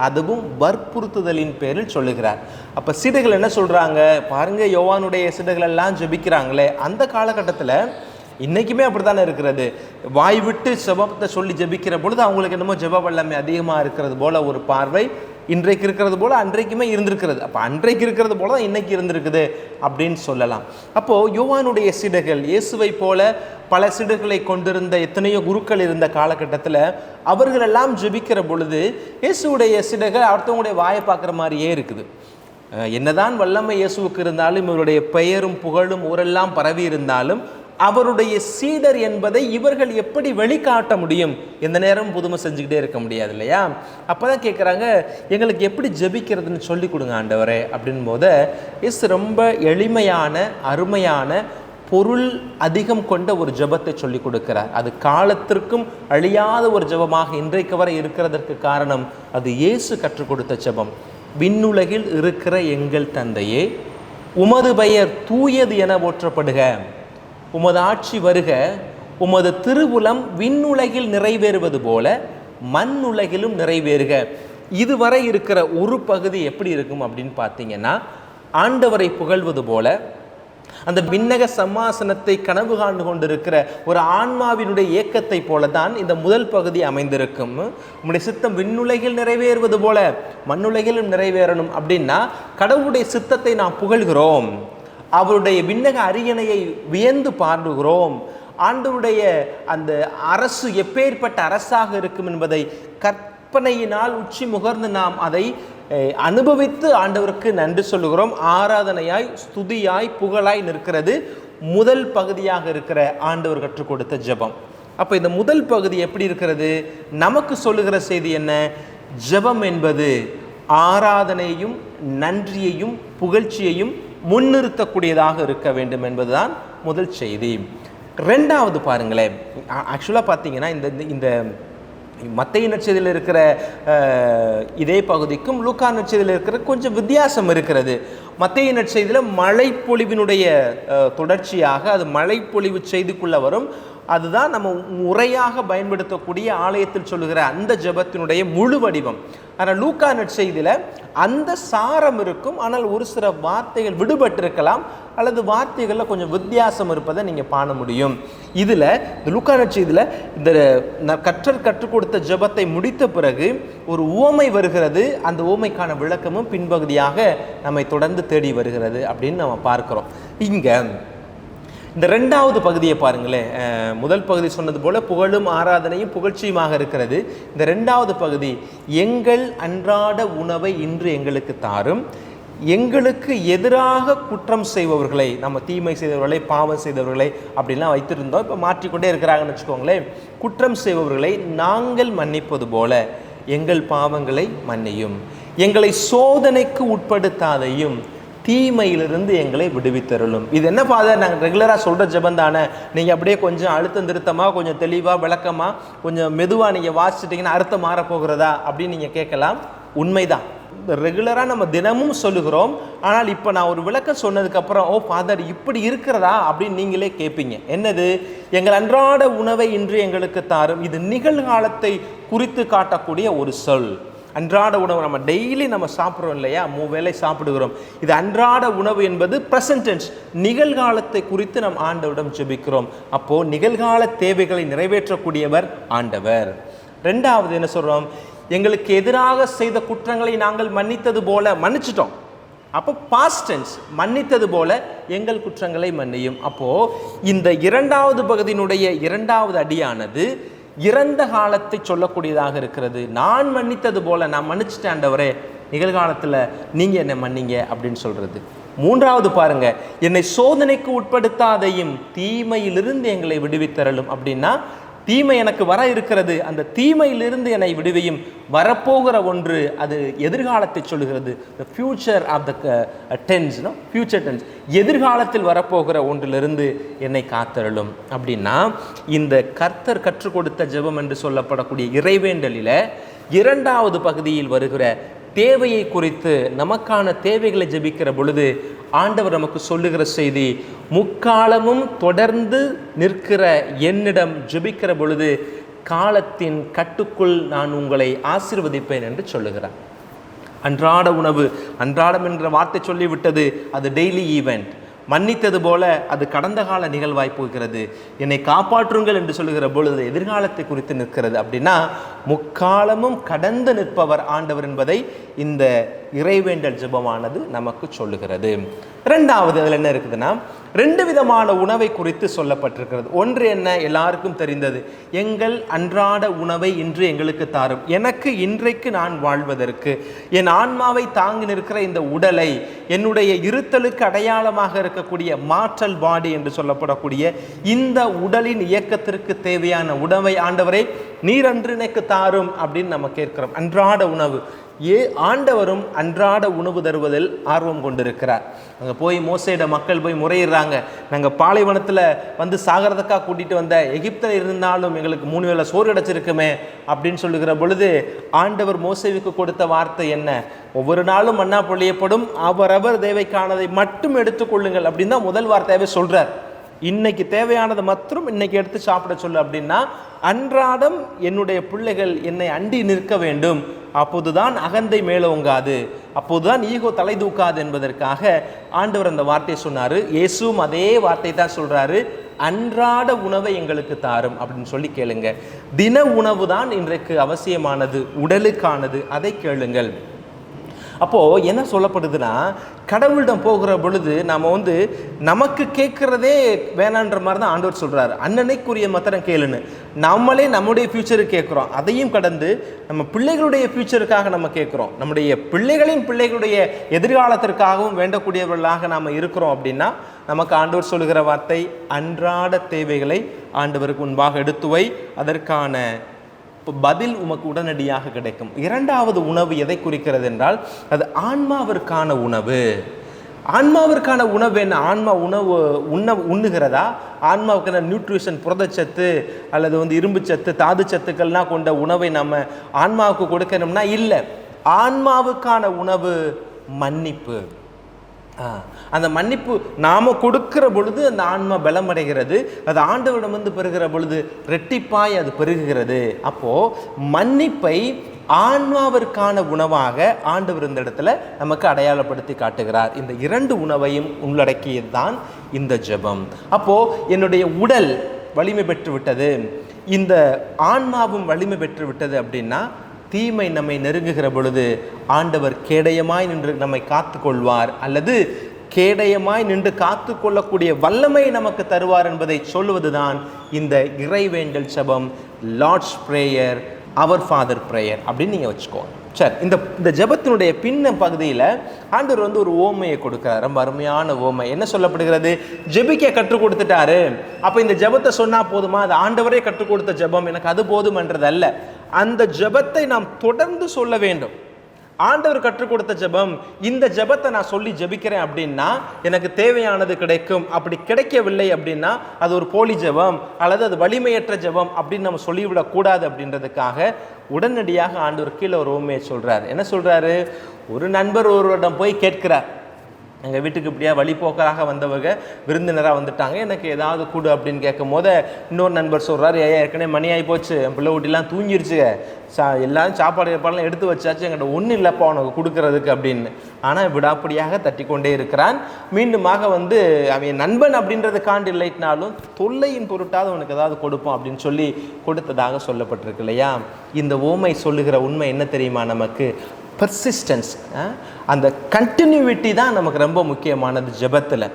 அதுவும் வற்புறுத்துதலின் பேரில் சொல்லுகிறார். அப்போ சீடர்கள் என்ன சொல்கிறாங்க பாருங்கள், யோவானுடைய சீடர்கள் எல்லாம் ஜெபிக்கிறாங்களே, அந்த காலகட்டத்தில் இன்றைக்குமே அப்படி தானே இருக்கிறது. வாய் விட்டு ஜெபத்தை சொல்லி ஜெபிக்கிற பொழுது அவங்களுக்கு என்னமோ ஜெப வல்லமை அதிகமாக இருக்கிறது போல ஒரு பார்வை இன்றைக்கு இருக்கிறது போல் அன்றைக்குமே இருந்திருக்கிறது. அப்போ அன்றைக்கு இருக்கிறது போல தான் இன்றைக்கி இருந்திருக்குது அப்படின்னு சொல்லலாம். அப்போது யோவானுடைய சீடர்கள் இயேசுவை போல பல சீடர்களை கொண்டிருந்த எத்தனையோ குருக்கள் இருந்த காலகட்டத்தில் அவர்களெல்லாம் ஜெபிக்கிற பொழுது இயேசுடைய சீடர்கள் அடுத்தவங்களுடைய வாயை பார்க்குற மாதிரியே இருக்குது. என்னதான் வல்லமை இயேசுவுக்கு இருந்தாலும் இவருடைய பெயரும் புகழும் ஊரெல்லாம் பரவி இருந்தாலும் அவருடைய சீடர் என்பதை இவர்கள் எப்படி வெளிக்காட்ட முடியும்? எந்த நேரம் புதுமை செஞ்சுக்கிட்டே இருக்க முடியாது இல்லையா? அப்போ தான் கேட்குறாங்க, எங்களுக்கு எப்படி ஜெபிக்கிறதுன்னு சொல்லி கொடுங்க ஆண்டவரே அப்படின் போது இயேசு ரொம்ப எளிமையான அருமையான பொருள் அதிகம் கொண்ட ஒரு ஜெபத்தை சொல்லி கொடுக்கிறார். அது காலத்திற்கும் அழியாத ஒரு ஜெபமாக இன்றைக்கு வரை இருக்கிறதற்கு காரணம் அது இயேசு கற்றுக் கொடுத்த ஜெபம். விண்ணுலகில் இருக்கிற எங்கள் தந்தையே, உமது பெயர் தூயது என போற்றப்படுக, உமது ஆட்சி வருக, உமது திருவுளம் விண்ணுலகில் நிறைவேறுவது போல மண்ணுலகிலும் நிறைவேறுக. இதுவரை இருக்கிற ஒரு பகுதி எப்படி இருக்கும் அப்படின்னு பார்த்தீங்கன்னா, ஆண்டவரை புகழ்வது போல அந்த விண்ணக சம்மாசனத்தை கனவு காண்டு கொண்டிருக்கிற ஒரு ஆன்மாவினுடைய ஏக்கத்தை போல தான் இந்த முதல் பகுதி அமைந்திருக்கும். உம்முடைய சித்தம் விண்ணுலகில் நிறைவேறுவது போல மண்ணுலகிலும் நிறைவேறணும் அப்படின்னா கடவுளுடைய சித்தத்தை நாம் புகழ்கிறோம், அவருடைய விண்ணக அரியணையை வியந்து பாடுகிறோம், ஆண்டவருடைய அந்த அரசு எப்பேற்பட்ட அரசாக இருக்கும் என்பதை கற்பனையினால் உச்சி முகர்ந்து நாம் அதை அனுபவித்து ஆண்டவருக்கு நன்றி சொல்லுகிறோம். ஆராதனையாய் ஸ்துதியாய் புகழாய் நிற்கிறது முதல் பகுதியாக இருக்கிற ஆண்டவர் கற்றுக் கொடுத்த ஜெபம். அப்போ இந்த முதல் பகுதி எப்படி இருக்கிறது? நமக்கு சொல்லுகிற செய்தி என்ன? ஜெபம் என்பது ஆராதனையையும் நன்றியையும் புகழ்ச்சியையும் முன்னிறுத்தக்கூடியதாக இருக்க வேண்டும் என்பதுதான் முதல் செய்தி. ரெண்டாவது பாருங்களேன், ஆக்சுவலாக பார்த்தீங்கன்னா இந்த மத்தேயு நற்செய்தியில் இருக்கிற இதே பகுதிக்கும் லூக்கா நற்செய்தியில் இருக்கிற கொஞ்சம் வித்தியாசம் இருக்கிறது. மத்தேயு நற்செய்தியில் மழைப்பொழிவினுடைய தொடர்ச்சியாக அது மழைப்பொழிவு செய்திக்குள்ளே வரும். அதுதான் நம்ம முறையாக பயன்படுத்தக்கூடிய ஆலயத்தில் சொல்லுகிற அந்த ஜெபத்தினுடைய முழு வடிவம். ஆனால் லூக்கா நற்செய்தியில் அந்த சாரம் இருக்கும், ஆனால் ஒரு சில வார்த்தைகள் விடுபட்டிருக்கலாம் அல்லது வார்த்தைகளில் கொஞ்சம் வித்தியாசம் இருப்பதை நீங்கள் காண முடியும். இதில் இந்த லூக்கா நற்செய்தியில் இந்த கற்றுக் கொடுத்த ஜெபத்தை முடித்த பிறகு ஒரு உவமை வருகிறது. அந்த உவமைக்கான விளக்கமும் பின்பகுதியாக நம்மை தொடர்ந்து தேடி வருகிறது அப்படின்னு நம்ம பார்க்குறோம். இங்கே இந்த ரெண்டாவது பகுதியை பாருங்களேன். முதல் பகுதி சொன்னது போல புகழும் ஆராதனையும் புகழ்ச்சியுமாக இருக்கிறது. இந்த ரெண்டாவது பகுதி, எங்கள் அன்றாட உணவை இன்று எங்களுக்கு தாரும், எங்களுக்கு எதிராக குற்றம் செய்பவர்களை, நம்ம தீமை செய்தவர்களை பாவம் செய்தவர்களை அப்படின்லாம் வைத்திருந்தோம், இப்போ மாற்றிக்கொண்டே இருக்கிறாங்கன்னு வச்சுக்கோங்களேன். குற்றம் செய்பவர்களை நாங்கள் மன்னிப்பது போல எங்கள் பாவங்களை மன்னியும், எங்களை சோதனைக்கு உட்படுத்தாதையும் தீமையிலிருந்து எங்களை விடுவித்தருளும். இது என்ன ஃபாதர், நாங்கள் ரெகுலராக சொல்கிற ஜெபம் தானே, நீங்கள் அப்படியே கொஞ்சம் அழுத்தம் திருத்தமாக கொஞ்சம் தெளிவாக விளக்கமாக கொஞ்சம் மெதுவாக நீங்கள் வாசிச்சிட்டிங்கன்னா அர்த்தம் மாறப்போகிறதா அப்படின்னு நீங்கள் கேட்கலாம். உண்மைதான், ரெகுலராக நம்ம தினமும் சொல்லுகிறோம். ஆனால் இப்போ நான் ஒரு விளக்கம் சொன்னதுக்கப்புறம் ஓ ஃபாதர் இப்படி இருக்கிறதா அப்படின்னு நீங்களே கேட்பீங்க. என்னது? எங்கள் அன்றாட உணவை இன்று எங்களுக்கு தாரும். இது நிகழ்காலத்தை குறித்து காட்டக்கூடிய ஒரு சொல். அன்றாட உணவு நம்ம டெய்லி நம்ம சாப்பிட்றோம் இல்லையா, வேளை சாப்பிடுகிறோம். இது அன்றாட உணவு என்பது ப்ரெசன்ட் டென்ஸ், நிகழ்காலத்தை குறித்து நம் ஆண்டவரிடம் ஜெபிக்கிறோம். அப்போது நிகழ்கால தேவைகளை நிறைவேற்றக்கூடியவர் ஆண்டவர். ரெண்டாவது என்ன சொல்கிறோம்? எங்களுக்கு எதிராக செய்த குற்றங்களை நாங்கள் மன்னித்தது போல மன்னிச்சிட்டோம். அப்போ பாஸ்ட் டென்ஸ், மன்னித்தது போல எங்கள் குற்றங்களை மன்னியும். அப்போது இந்த இரண்டாவது பகுதியினுடைய இரண்டாவது அடியானது இறந்த காலத்தை சொல்லக்கூடியதாக இருக்கிறது. நான் மன்னித்தது போல நான் மன்னிச்சிட்டேன் ஆண்டவரே, நிகழ்காலத்தில் நீங்கள் என்னை மன்னிங்க அப்படின்னு சொல்கிறது. மூன்றாவது பாருங்க, என்னை சோதனைக்கு உட்படுத்தாதையும் தீமையிலிருந்து எங்களை விடுவித்தரலும். அப்படின்னா தீமை எனக்கு வர இருக்கிறது, அந்த தீமையிலிருந்து என்னை விடுவியும். வரப்போகிற ஒன்று அது எதிர்காலத்தை சொல்லுகிறது. the future of the tense, future tense, எதிர்காலத்தில் வரப்போகிற ஒன்றிலிருந்து என்னை காத்தருளும். அப்படின்னா இந்த கர்த்தர் கற்றுக் கொடுத்த ஜெபம் என்று சொல்லப்படக்கூடிய இறைவேண்டலில் இரண்டாவது பகுதியில் வருகிற தேவையை குறித்து நமக்கான தேவைகளை ஜெபிக்கிற பொழுது ஆண்டவர் நமக்கு சொல்லுகிற செய்தி, முக்காலமும் தொடர்ந்து நிற்கிற என்னிடம் ஜெபிக்கிற பொழுது காலத்தின் கட்டுக்குள் நான் உங்களை ஆசீர்வதிப்பேன் என்று சொல்லுகிறார். அன்றாட உணவு, அன்றாடம் என்ற வார்த்தை சொல்லிவிட்டது, அது டெய்லி ஈவெண்ட். மன்னித்தது போல அது கடந்த கால நிகழ்வாய் போகிறது. என்னை காப்பாற்றுங்கள் என்று சொல்லுகிற பொழுது எதிர்காலத்தை குறித்து நிற்கிறது. அப்படின்னா முக்காலமும் கடந்து நிற்பவர் ஆண்டவர் என்பதை இந்த இறைவேண்டல் ஜெபமானது நமக்கு சொல்லுகிறது. இரண்டாவது அதில் என்ன இருக்குதுன்னா, 2 விதமான உணவை குறித்து சொல்லப்பட்டிருக்கிறது. ஒன்று என்ன, எல்லாருக்கும் தெரிந்தது, எங்கள் அன்றாட உணவை இன்று எங்களுக்கு தாரும். எனக்கு இன்றைக்கு நான் வாழ்வதற்கு, என் ஆன்மாவை தாங்கி நிற்கிற இந்த உடலை, என்னுடைய இருத்தலுக்கு அடையாளமாக இருக்கக்கூடிய மாற்றல் பாடி என்று சொல்லப்படக்கூடிய இந்த உடலின் இயக்கத்திற்கு தேவையான உணவை ஆண்டவரை நீர் அன்று எனக்கு தாரும் அப்படின்னு நம்ம கேட்கிறோம். அன்றாட உணவு. ஆண்டவரும் அன்றாட உணவு தருவதில் ஆர்வம் கொண்டிருக்கிறார். அங்கே போய் மோசேட மக்கள் போய் முறையிடுறாங்க, நாங்கள் பாலைவனத்தில் வந்து சாகிறதுக்காக கூட்டிகிட்டு வந்த எகிப்தில் இருந்தாலும் எங்களுக்கு 3 வேளை சோறு கிடச்சிருக்குமே அப்படின்னு சொல்லுகிற பொழுது ஆண்டவர் மோசேவுக்கு கொடுத்த வார்த்தை என்ன, ஒவ்வொரு நாளும் மன்னா பொழியப்படும், அவரவர் தேவைக்கானதை மட்டும் எடுத்துக்கொள்ளுங்கள் அப்படின்னு தான் முதல் வார்த்தையாகவே சொல்கிறார். இன்னைக்கு தேவையானதை மாத்திரம் இன்னைக்கு எடுத்து சாப்பிட சொல்லு அப்படின்னா, அன்றாடம் என்னுடைய பிள்ளைகள் என்னை அண்டி நிற்க வேண்டும், அப்போதுதான் அகந்தை மேலோங்காது, அப்போதுதான் ஈகோ தலை தூக்காது என்பதற்காக ஆண்டவர் அந்த வார்த்தையை சொன்னார். இயேசுவும் அதே வார்த்தை தான் சொல்றாரு, அன்றாட உணவை எங்களுக்கு தாரும் அப்படின்னு சொல்லி கேளுங்க. தின உணவு தான் இன்றைக்கு அவசியமானது, உடலுக்கானது, அதை கேளுங்கள். அப்போது என்ன சொல்லப்படுதுன்னா, கடவுளிடம் போகிற பொழுது நாம் வந்து நமக்கு கேட்குறதே வேணான்ற மாதிரி தான் ஆண்டவர் சொல்கிறாரு. அன்னன்னைக்குரிய மாத்திரம் கேளுன்னு. நம்மளே நம்முடைய ஃப்யூச்சருக்கு கேட்குறோம், அதையும் கடந்து நம்ம பிள்ளைகளுடைய ஃப்யூச்சருக்காக நம்ம கேட்குறோம், நம்முடைய பிள்ளைகளுடைய எதிர்காலத்திற்காகவும் வேண்டக்கூடியவர்களாக நாம் இருக்கிறோம். அப்படின்னா நமக்கு ஆண்டவர் சொல்லுகிற வார்த்தை, அன்றாட தேவைகளை ஆண்டவருக்கு முன்பாக எடுத்து வை, அதற்கான பதில் உமக்கு உடனடியாக கிடைக்கும். இரண்டாவது உணவு எதை குறிக்கிறது என்றால், அது ஆன்மாவிற்கான உணவு. ஆன்மாவிற்கான உணவு என்ன? ஆன்மா உணவு உண்ணுகிறதா? ஆன்மாவுக்கான நியூட்ரிஷன், புரதச்சத்து அல்லது வந்து இரும்பு சத்து, தாது சத்துக்கள்லாம் கொண்ட உணவை நம்ம ஆன்மாவுக்கு கொடுக்கணும்னா இல்லை. ஆன்மாவுக்கான உணவு மன்னிப்பு. அந்த மன்னிப்பு நாம் கொடுக்கிற பொழுது அந்த ஆன்மா பலமடைகிறது, அது ஆண்டவரிடம் வந்து பெறுகிற பொழுது ரெட்டிப்பாய் அது பெருகுகிறது. அப்போது மன்னிப்பை ஆன்மாவிற்கான உணவாக ஆண்டவர் இந்த இடத்துல நமக்கு அடையாளப்படுத்தி காட்டுகிறார். இந்த 2 உணவையும் உள்ளடக்கியது தான் இந்த ஜெபம். அப்போது என்னுடைய உடல் வலிமை பெற்று விட்டது, இந்த ஆன்மாவும் வலிமை பெற்று விட்டது அப்படின்னா, தீமை நம்மை நெருங்குகிற பொழுது ஆண்டவர் கேடயமாய் நின்று நம்மை காத்து கொள்வார், அல்லது கேடயமாய் நின்று காத்து கொள்ளக்கூடிய வல்லமை நமக்கு தருவார் என்பதை சொல்லுவதுதான் இந்த இறைவேண்டல் ஜெபம், லார்ட்ஸ் பிரேயர், அவர் ஃபாதர் பிரேயர் அப்படின்னு நீங்கள் வச்சுக்கோங்க. சரி, இந்த ஜெபத்தினுடைய பின்ன பகுதியில் ஆண்டவர் வந்து ஒரு ஓமையை கொடுக்கிறார், ரொம்ப அருமையான ஓமை. என்ன சொல்லப்படுகிறது? ஜெபிக்க கற்றுக் கொடுத்துட்டாரு, அப்போ இந்த ஜெபத்தை சொன்னால் போதுமா? அது ஆண்டவரே கற்றுக் கொடுத்த ஜெபம், எனக்கு அது போதுமன்றது அல்ல. அந்த ஜெபத்தை நாம் தொடர்ந்து சொல்ல வேண்டும். ஆண்டவர் கற்றுக் கொடுத்த ஜெபம், இந்த ஜெபத்தை நான் சொல்லி ஜெபிக்கிறேன் அப்படின்னா எனக்கு தேவையானது கிடைக்கும், அப்படி கிடைக்கவில்லை அப்படின்னா அது ஒரு போலி ஜெபம் அல்லது அது வலிமையற்ற ஜெபம் அப்படின்னு நம்ம சொல்லிவிடக்கூடாது. அப்படின்றதுக்காக உடனடியாக ஆண்டவர் கீழே ஒரு உண்மையை சொல்கிறார். என்ன சொல்கிறாரு? ஒரு நண்பர் ஒருவரிடம் போய் கேட்கிறார், எங்கள் வீட்டுக்கு இப்படியா வழிபோக்கராக வந்தவங்க விருந்தினராக வந்துட்டாங்க, எனக்கு ஏதாவது கொடு அப்படின்னு கேட்கும் போது இன்னொரு நண்பர் சொல்கிறார், ஏற்கனவே மணி ஆகி போச்சு, என் பிள்ளை ஊட்டிலாம் தூங்கிருச்சு, எல்லாரும் சாப்பாடுலாம் எடுத்து வச்சாச்சு, என்கிட்ட ஒன்றும் இல்லைப்பா உனக்கு கொடுக்கறதுக்கு அப்படின்னு. ஆனால் விடாப்படியாக தட்டி கொண்டே இருக்கிறான். மீண்டுமாக வந்து அவன் நண்பன் அப்படின்றதுக்காண்டு இல்லைனாலும் தொல்லையின் பொருட்டாவது அவனுக்கு ஏதாவது கொடுப்போம் அப்படின்னு சொல்லி கொடுத்ததாக சொல்லப்பட்டிருக்கு இல்லையா? இந்த ஓமை சொல்லுகிற உண்மை என்ன தெரியுமா? நமக்கு பர்சிஸ்டன்ஸ், அந்த கண்டினியூவிட்டி தான் நமக்கு ரொம்ப முக்கியமானது ஜெபத்தில்.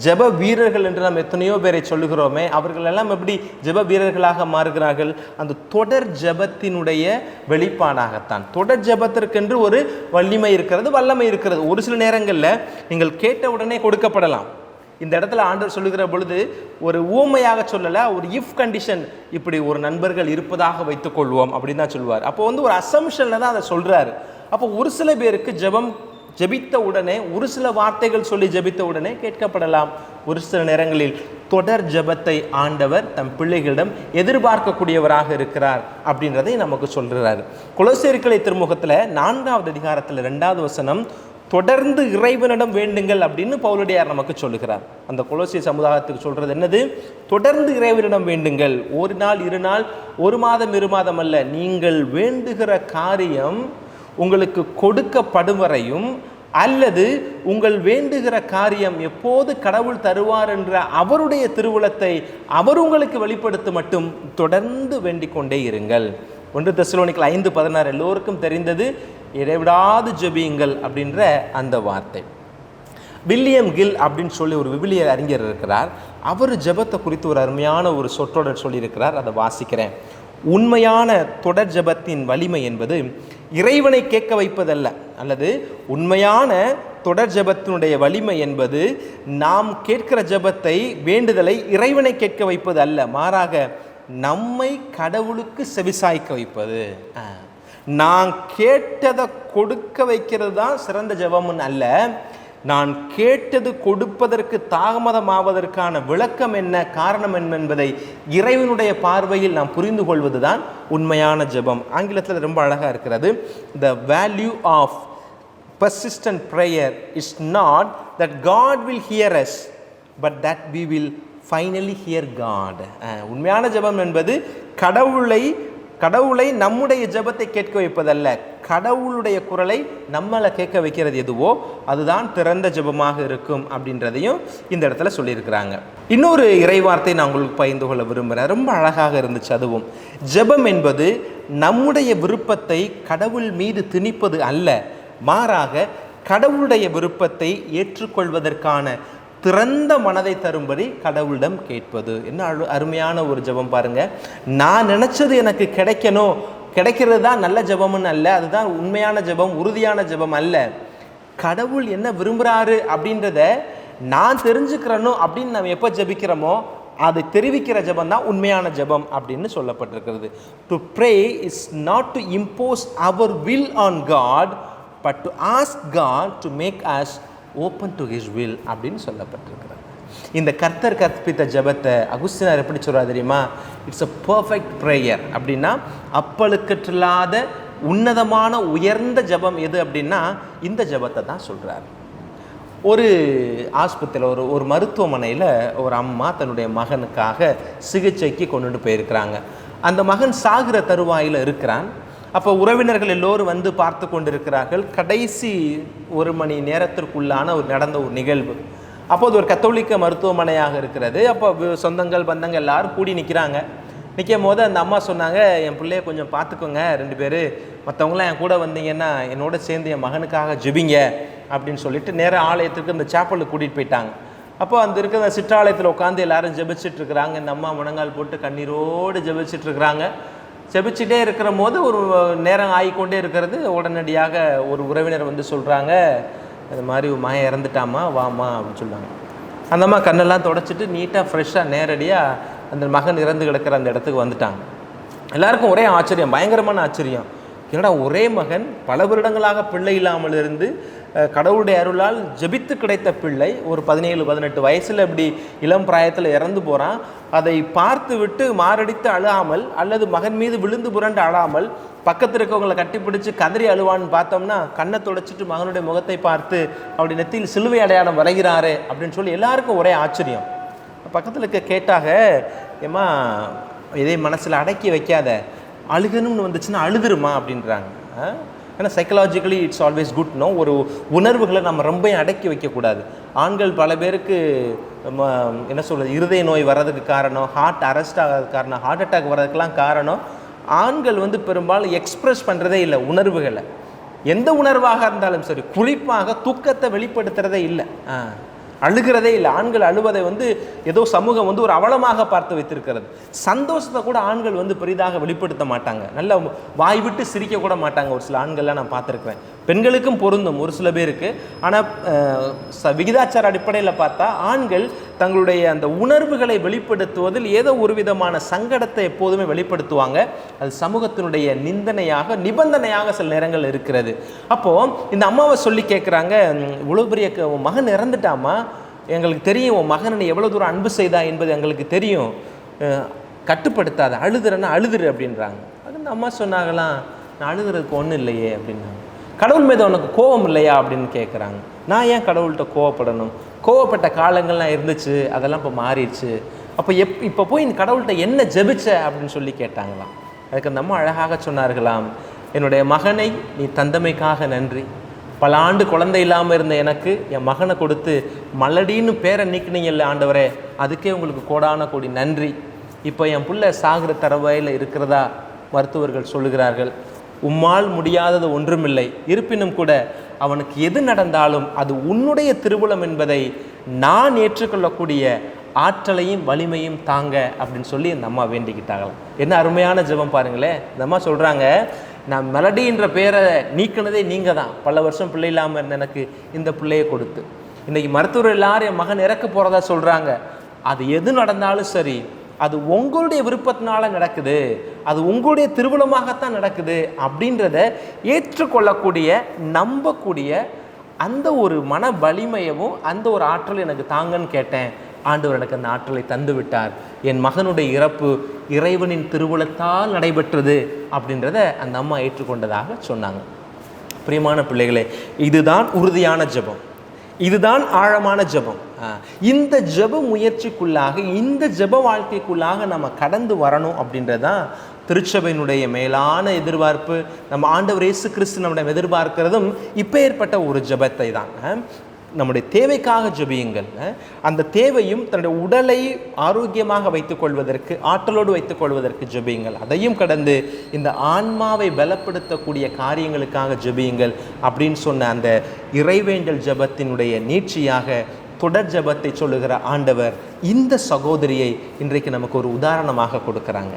ஜெப வீரர்கள் என்று நாம் எத்தனையோ பேரை சொல்லுகிறோமே, அவர்கள் எல்லாம் எப்படி ஜெப வீரர்களாக மாறுகிறார்கள்? அந்த தொடர் ஜெபத்தினுடைய வெளிப்பாடாகத்தான். தொடர் ஜெபத்திற்கென்று ஒரு வலிமை இருக்கிறது, வல்லமை இருக்கிறது. ஒரு சில நேரங்களில் நீங்கள் கேட்ட உடனே கொடுக்கப்படலாம். இந்த இடத்துல ஆண்டவர் சொல்லுகிற பொழுது ஒரு ஊமையாக சொல்லலை, ஒரு இஃப் கண்டிஷன், இப்படி ஒரு நண்பர்கள் இருப்பதாக வைத்துக்கொள்வோம் அப்படின்னு தான் சொல்லுவார். அப்போ வந்து ஒரு அசம்ஷனில் தான் அதை சொல்கிறாரு. அப்போ ஒரு சில பேருக்கு ஜெபித்த உடனே, ஒரு சில வார்த்தைகள் சொல்லி ஜெபித்த உடனே கேட்கப்படலாம். ஒரு சில நேரங்களில் தொடர் ஜெபத்தை ஆண்டவர் தம் பிள்ளைகளிடம் எதிர்பார்க்கக்கூடியவராக இருக்கிறார் அப்படின்றதை நமக்கு சொல்கிறார். கொலோசியர்களை திருமுகத்தில் 4வது அதிகாரத்தில் 2வது வசனம், தொடர்ந்து இறைவனிடம் வேண்டுங்கள் அப்படின்னு பவுலடியார் நமக்கு சொல்லுகிறார். அந்த கொலோசிய சமுதாயத்துக்கு சொல்றது என்னது? தொடர்ந்து இறைவனிடம் வேண்டுங்கள். 1 நாள் 2 நாள் 1 மாதம் 2 மாதம் அல்ல, நீங்கள் வேண்டுகிற காரியம் உங்களுக்கு கொடுக்கப்படும் வரையும் அல்லது உங்கள் வேண்டுகிற காரியம் எப்போது கடவுள் தருவார் என்ற அவருடைய திருவுளத்தை அவர் உங்களுக்கு வெளிப்படுத்த மட்டும் தொடர்ந்து வேண்டிக் கொண்டே இருங்கள். 1 தெசலோனிக்கர் 5:16 எல்லோருக்கும் தெரிந்தது, இடைவிடாது ஜெபியுங்கள் அப்படின்ற அந்த வார்த்தை. வில்லியம் கில் அப்படின்னு சொல்லி ஒரு விவிலிய அறிஞர் இருக்கிறார். அவர் ஜெபத்தை குறித்து ஒரு அருமையான ஒரு சொற்றொடர் சொல்லியிருக்கிறார். அதை வாசிக்கிறேன். உண்மையான தொடர் ஜெபத்தின் வலிமை என்பது இறைவனை கேட்க வைப்பதல்ல, அல்லது உண்மையான தொடர் ஜெபத்தினுடைய வலிமை என்பது நாம் கேட்கிற ஜெபத்தை, வேண்டுதலை இறைவனை கேட்க வைப்பது அல்ல, மாறாக நம்மை கடவுளுக்கு செவிசாய்க்க வைப்பது. நான் கேட்டதை கொடுக்க வைக்கிறது தான் சிறந்த ஜெபம்னு அல்ல, நான் கேட்டது கொடுப்பதற்கு தாமதமாவதற்கான விளக்கம் என்ன, காரணம் என்ன என்பதை இறைவனுடைய பார்வையில் நாம் புரிந்து கொள்வது தான் உண்மையான ஜெபம். ஆங்கிலத்தில் ரொம்ப அழகாக இருக்கிறது. The value of persistent prayer is not that God will hear us, but that we will finally hear God. உண்மையான ஜெபம் என்பது கடவுளை நம்முடைய ஜெபத்தை கேட்க வைப்பதல்ல, கடவுளுடைய குரலை நம்மளை கேட்க வைக்கிறது எதுவோ அதுதான் திறந்த ஜெபமாக இருக்கும் அப்படின்றதையும் இந்த இடத்துல சொல்லியிருக்கிறாங்க. இன்னொரு இறைவார்த்தை நான் உங்களுக்கு பகிர்ந்து கொள்ள விரும்புகிறேன். ரொம்ப அழகாக இருந்துச்சு. அதுவும் ஜெபம் என்பது நம்முடைய விருப்பத்தை கடவுள் மீது திணிப்பது அல்ல, மாறாக கடவுளுடைய விருப்பத்தை ஏற்றுக்கொள்வதற்கான திறந்த மனதை தரும்படி கடவுளிடம் கேட்பது. என்ன அருமையான ஒரு ஜெபம் பாருங்க. நான் நினைச்சது எனக்கு கிடைக்கிறது தான் நல்ல ஜெபம்னு அல்ல, அதுதான் உண்மையான ஜெபம், உறுதியான ஜெபம் அல்ல. கடவுள் என்ன விரும்புகிறாரு அப்படின்றத நான் தெரிஞ்சுக்கிறனோ அப்படின்னு நம்ம எப்போ ஜெபிக்கிறோமோ அதை தெரிவிக்கிற ஜெபம் தான் உண்மையான ஜெபம் அப்படின்னு சொல்லப்பட்டிருக்கிறது. To pray is not to impose our will on God, but to ask God to make us open to his will அப்படின்னு சொல்லப்பட்டிருக்கிறது. இந்த கர்த்தர் கற்பித்த ஜெபத்தை அகுஸ்தினார் எப்படி சொல்கிறார் தெரியுமா? It's a perfect prayer. அப்படின்னா அப்பழுக்கற்றில்லாத உன்னதமான உயர்ந்த ஜெபம் எது அப்படின்னா இந்த ஜெபத்தை தான் சொல்கிறார். ஒரு ஆஸ்பத்திரியில் ஒரு மருத்துவமனையில் ஒரு அம்மா தன்னுடைய மகனுக்காக சிகிச்சைக்கு கொண்டுட்டு போயிருக்கிறாங்க. அந்த மகன் சாகிற தருவாயில் இருக்கிறான். அப்போ உறவினர்கள் எல்லோரும் வந்து பார்த்து கொண்டிருக்கிறார்கள். கடைசி 1 மணி நேரத்திற்குள்ளான நடந்த ஒரு நிகழ்வு. அப்போது ஒரு கத்தோலிக்க மருத்துவமனையாக இருக்கிறது. அப்போ சொந்தங்கள் பந்தங்கள் எல்லாரும் கூடி நிற்கிறாங்க. நிற்கும் போது அந்த அம்மா சொன்னாங்க, என் பிள்ளைய கொஞ்சம் பார்த்துக்கோங்க 2 பேர், மற்றவங்களாம் என் கூட வந்தீங்கன்னா என்னோட சேர்ந்து என் மகனுக்காக ஜெபிங்க அப்படின்னு சொல்லிட்டு நேராக ஆலயத்துக்கு இந்த சேப்பலுக்கு கூட்டிகிட்டு போயிட்டாங்க. அப்போ அந்த இருக்கிற சிற்றாலயத்தில் உட்காந்து எல்லாரும் ஜெபிச்சுட்டு இருக்கிறாங்க. இந்த அம்மா முழங்கால் போட்டு கண்ணீரோடு ஜெபிச்சுட்டு இருக்கிறாங்க. ஜெபிச்சுட்டே இருக்கிற போது ஒரு நேரம் ஆகிக்கொண்டே இருக்கிறது. உடனடியாக ஒரு உறவினர் வந்து சொல்கிறாங்க, அது மாதிரி மகன் இறந்துட்டாமா, வாமா அப்படின்னு சொல்லுவாங்க. அந்த அம்மா கண்ணெல்லாம் தொடச்சிட்டு நீட்டாக ஃப்ரெஷ்ஷாக நேரடியாக அந்த மகன் இறந்து கிடக்கிற அந்த இடத்துக்கு வந்துட்டாங்க. எல்லாருக்கும் ஒரே ஆச்சரியம், பயங்கரமான ஆச்சரியம். ஏன்னா ஒரே மகன் பல வருடங்களாக பிள்ளை இல்லாமல் இருந்து கடவுளுடைய அருளால் ஜெபித்து கிடைத்த பிள்ளை ஒரு 17-18 வயசில் இப்படி இளம் பிராயத்தில் இறந்து போகிறான். அதை பார்த்து விட்டு மாரடித்து அழாமல் அல்லது மகன் மீது விழுந்து புரண்டு அழாமல் பக்கத்தில் இருக்கவங்களை கட்டிப்பிடிச்சு கதறி அழுவான்னு பார்த்தோம்னா கண்ணை தொடச்சிட்டு மகனுடைய முகத்தை பார்த்து அப்படி நெத்தியில் சிலுவை அடையாளம் வரைகிறாரு அப்படின்னு சொல்லி எல்லாருக்கும் ஒரே ஆச்சரியம். பக்கத்தில் இருக்க கேட்டாக, ஏம்மா இதே மனசில் அடக்கி வைக்காத, அழுகணும்னு வந்துச்சுன்னா அழுதுருமா அப்படின்றாங்க. ஏன்னா psychologically it's always good no, ஒரு உணர்வுகளை நம்ம ரொம்ப அடக்கி வைக்கக்கூடாது. ஆண்கள் பல பேருக்கு என்ன சொல்கிறது, இருதய நோய் வர்றதுக்கு காரணம், ஹார்ட் அரெஸ்ட் ஆகிறதுக்கு காரணம், ஹார்ட் அட்டாக் வர்றதுக்கெலாம் காரணம் ஆண்கள் வந்து பெரும்பாலும் எக்ஸ்ப்ரெஸ் பண்ணுறதே இல்லை உணர்வுகளை. எந்த உணர்வாக இருந்தாலும் சரி, குறிப்பாக துக்கத்தை வெளிப்படுத்துகிறதே இல்லை, அழுகிறதே இல்லை. ஆண்கள் அழுவதை வந்து ஏதோ சமூகம் வந்து ஒரு அவலமாக பார்த்து வைத்திருக்கிறது. சந்தோஷத்தை கூட ஆண்கள் வந்து பெரிதாக வெளிப்படுத்த மாட்டாங்க, நல்ல வாய் விட்டு சிரிக்க கூட மாட்டாங்க. ஒரு சில ஆண்கள்லாம் நான் பார்த்துருக்குறேன். பெண்களுக்கும் பொருந்தும் ஒரு சில பேருக்கு. ஆனால் விகிதாச்சார அடிப்படையில் பார்த்தா ஆண்கள் தங்களுடைய அந்த உணர்வுகளை வெளிப்படுத்துவதில் ஏதோ ஒரு விதமான சங்கடத்தை எப்போதுமே வெளிப்படுத்துவாங்க. அது சமூகத்தினுடைய நிபந்தனையாக சில நேரங்கள் இருக்கிறது. அப்போது இந்த அம்மாவை சொல்லி கேட்குறாங்க, இவ்வளோ பெரிய மகன் இறந்துட்டாமா, எங்களுக்கு தெரியும் உன் மகனை எவ்வளோ தூரம் அன்பு செய்தா என்பது எங்களுக்கு தெரியும், கட்டுப்படுத்தாத, அழுதுறன்னா அழுதுரு அப்படின்றாங்க. அது இந்த அம்மா சொன்னாங்களாம், நான் அழுதுறதுக்கு ஒன்றும் இல்லையே அப்படின்னாங்க. கடவுள் மீது உனக்கு கோபம் இல்லையா அப்படின்னு கேட்குறாங்க. நான் ஏன் கடவுள்கிட்ட கோவப்படணும்? கோவப்பட்ட காலங்கள்லாம் இருந்துச்சு, அதெல்லாம் இப்போ மாறிடுச்சு. அப்போ இப்போ போய் இந்த கடவுள்கிட்ட என்ன ஜெபிச்ச அப்படின்னு சொல்லி கேட்டாங்களாம். அதுக்கு அந்த அம்மா அழகாக சொன்னார்களாம், என்னுடைய மகனை நீ தந்தமைக்காக நன்றி, பல ஆண்டு குழந்தை இல்லாமல் இருந்த எனக்கு என் மகனை கொடுத்து மலடின்னு பேரை நீக்கினீங்கல்ல ஆண்டவரே, அதுக்கே உங்களுக்கு கோடான கோடி நன்றி. இப்போ என் பிள்ளை சாகிற தரவையில் இருக்கிறதா மருத்துவர்கள் சொல்லுகிறார்கள். உம்மால் முடியாதது ஒன்றுமில்லை, இருப்பினும் கூட அவனுக்கு எது நடந்தாலும் அது உன்னுடைய திருவுளம் என்பதை நான் ஏற்றுக்கொள்ளக்கூடிய ஆற்றலையும் வலிமையும் தாங்க அப்படின்னு சொல்லி இந்த அம்மா வேண்டிக்கிட்டாங்களாம். என்ன அருமையான ஜெபம் பாருங்களேன். இந்த அம்மா சொல்கிறாங்க, நான் மெலடின்ற பேரை நீக்கினதே நீங்கள் தான். பல வருஷம் பிள்ளை இல்லாமல் இருந்த எனக்கு இந்த பிள்ளையை கொடுத்து, இன்றைக்கி மருத்துவர் எல்லாரும் என் மகன் இறக்க போகிறதா சொல்கிறாங்க. அது எது நடந்தாலும் சரி, அது உங்களுடைய விருப்பத்தினால நடக்குது, அது உங்களுடைய திருவுளமாகத்தான் நடக்குது அப்படின்றத ஏற்றுக்கொள்ளக்கூடிய நம்பக்கூடிய அந்த ஒரு மன வலிமையவும் அந்த ஒரு ஆற்றல் எனக்கு தாங்கன்னு கேட்டேன். ஆண்டவர் எனக்கு அந்த ஆற்றலை தந்து விட்டார். என் மகனுடைய இறப்பு இறைவனின் திருவுளத்தால் நடைபெற்றது அப்படின்றத அந்த அம்மா ஏற்றுக்கொண்டதாக சொன்னாங்க. பிரியமான பிள்ளைகளே, இதுதான் உறுதியான ஜெபம், இதுதான் ஆழமான ஜெபம். இந்த ஜெப முயற்சிக்குள்ளாக, இந்த ஜெப வாழ்க்கைக்குள்ளாக நம்ம கடந்து வரணும் அப்படின்றதான் திருச்சபையினுடைய மேலான எதிர்பார்ப்பு. நம்ம ஆண்டவர் இயேசு கிறிஸ்து நம்மிடம் எதிர்பார்க்கிறதும் இப்போ ஏற்பட்ட ஒரு ஜெபத்தை தான். நம்முடைய தேவைக்காக ஜெபியுங்கள். அந்த தேவையும் தன்னுடைய உடலை ஆரோக்கியமாக வைத்துக்கொள்வதற்கு, ஆற்றலோடு வைத்துக்கொள்வதற்கு ஜெபியுங்கள். அதையும் கடந்து இந்த ஆன்மாவை பலப்படுத்தக்கூடிய காரியங்களுக்காக ஜெபியுங்கள் அப்படின்னு சொன்ன அந்த இறைவேண்டல் ஜெபத்தினுடைய நீட்சியாக தொடர் ஜெபத்தை சொல்லுகிற ஆண்டவர் இந்த சகோதரியை இன்றைக்கு நமக்கு ஒரு உதாரணமாக கொடுக்குறாங்க.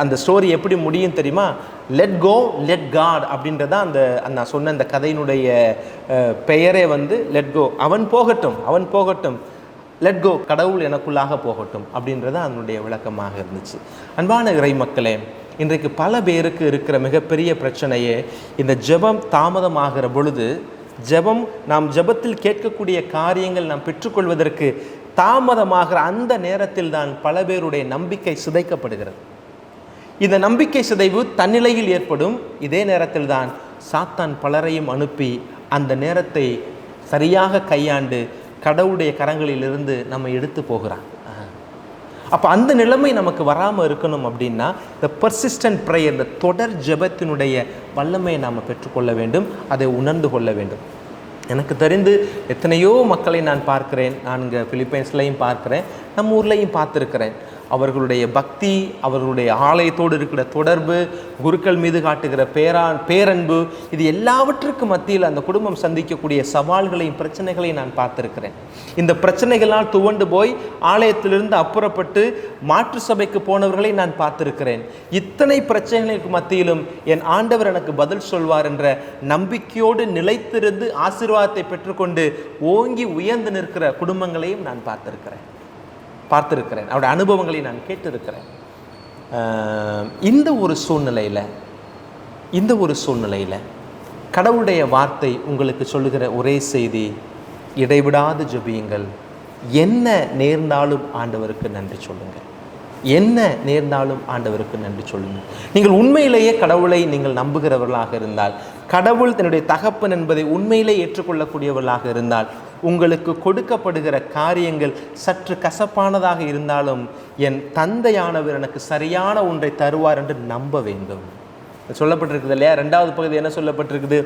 அந்த ஸ்டோரி எப்படி முடியும் தெரியுமா? லெட் கோ லெட் காட் அப்படின்றதான் அந்த நான் சொன்ன அந்த கதையினுடைய பெயரே லெட் கோ, அவன் போகட்டும், லெட் கோ, கடவுள் எனக்குள்ளாக போகட்டும் அப்படின்றத அதனுடைய விளக்கமாக இருந்துச்சு. அன்பான இறை மக்களே, இன்றைக்கு பல பேருக்கு இருக்கிற மிகப்பெரிய பிரச்சனையே இந்த ஜெபம் தாமதமாகிற பொழுது, நாம் ஜெபத்தில் கேட்கக்கூடிய காரியங்கள் நாம் பெற்றுக்கொள்வதற்கு தாமதமாகிற அந்த நேரத்தில் தான் பல பேருடைய நம்பிக்கை சிதைக்கப்படுகிறது. இந்த நம்பிக்கை சிதைவு தன்னிலையில் ஏற்படும். இதே நேரத்தில் தான் சாத்தான் பலரையும் அனுப்பி அந்த நேரத்தை சரியாக கையாண்டு கடவுளுடைய கரங்களிலிருந்து நம்ம எடுத்து போகிறான். அப்போ அந்த நிலைமை நமக்கு வராமல் இருக்கணும் அப்படின்னா இந்த பர்சிஸ்டன்ட் ப்ரேயர், இந்த தொடர் ஜெபத்தினுடைய வல்லமையை நாம் பெற்றுக்கொள்ள வேண்டும், அதை உணர்ந்து கொள்ள வேண்டும். எனக்கு தெரிந்து எத்தனையோ மக்களை நான் பார்க்கிறேன். நான் இங்கே பிலிப்பைன்ஸ்லையும் பார்க்குறேன், நம்ம ஊர்லேயும் பார்த்துருக்கிறேன். அவர்களுடைய பக்தி, அவர்களுடைய ஆலயத்தோடு இருக்கிற தொடர்பு, குருக்கள் மீது காட்டுகிற பேரன்பு, இது எல்லாவற்றுக்கும் மத்தியில் அந்த குடும்பம் சந்திக்கக்கூடிய சவால்களையும் பிரச்சனைகளையும் நான் பார்த்துருக்கிறேன். இந்த பிரச்சனைகளால் துவண்டு போய் ஆலயத்திலிருந்து அப்புறப்பட்டு மாற்று சபைக்கு போனவர்களை நான் பார்த்துருக்கிறேன். இத்தனை பிரச்சனைகளுக்கு மத்தியிலும் என் ஆண்டவர் எனக்கு பதில் சொல்வார் என்ற நம்பிக்கையோடு நிலைத்திருந்து ஆசீர்வாதத்தை பெற்றுக்கொண்டு ஓங்கி உயர்ந்து நிற்கிற குடும்பங்களையும் நான் பார்த்துருக்கிறேன். அவருடைய அனுபவங்களை நான் கேட்டிருக்கிறேன். இந்த ஒரு சூழ்நிலையில் கடவுளுடைய வார்த்தை உங்களுக்கு சொல்லுகிற ஒரே செய்தி, இடைவிடாது ஜெபியுங்கள். என்ன நேர்ந்தாலும் ஆண்டவருக்கு நன்றி சொல்லுங்கள். என்ன நேர்ந்தாலும் ஆண்டவருக்கு நன்றி சொல்லுங்கள். நீங்கள் உண்மையிலேயே கடவுளை நீங்கள் நம்புகிறவர்களாக இருந்தால், கடவுள் தன்னுடைய தகப்பன் என்பதை உண்மையிலே ஏற்றுக்கொள்ளக்கூடியவர்களாக இருந்தால், உங்களுக்கு கொடுக்கப்படுகிற காரியங்கள் சற்று கசப்பானதாக இருந்தாலும் என் தந்தையானவர் எனக்கு சரியான ஒன்றை தருவார் என்று நம்ப வேண்டும். சொல்லப்பட்டிருக்குது இல்லையா? 2வது பகுதி என்ன சொல்லப்பட்டிருக்குது?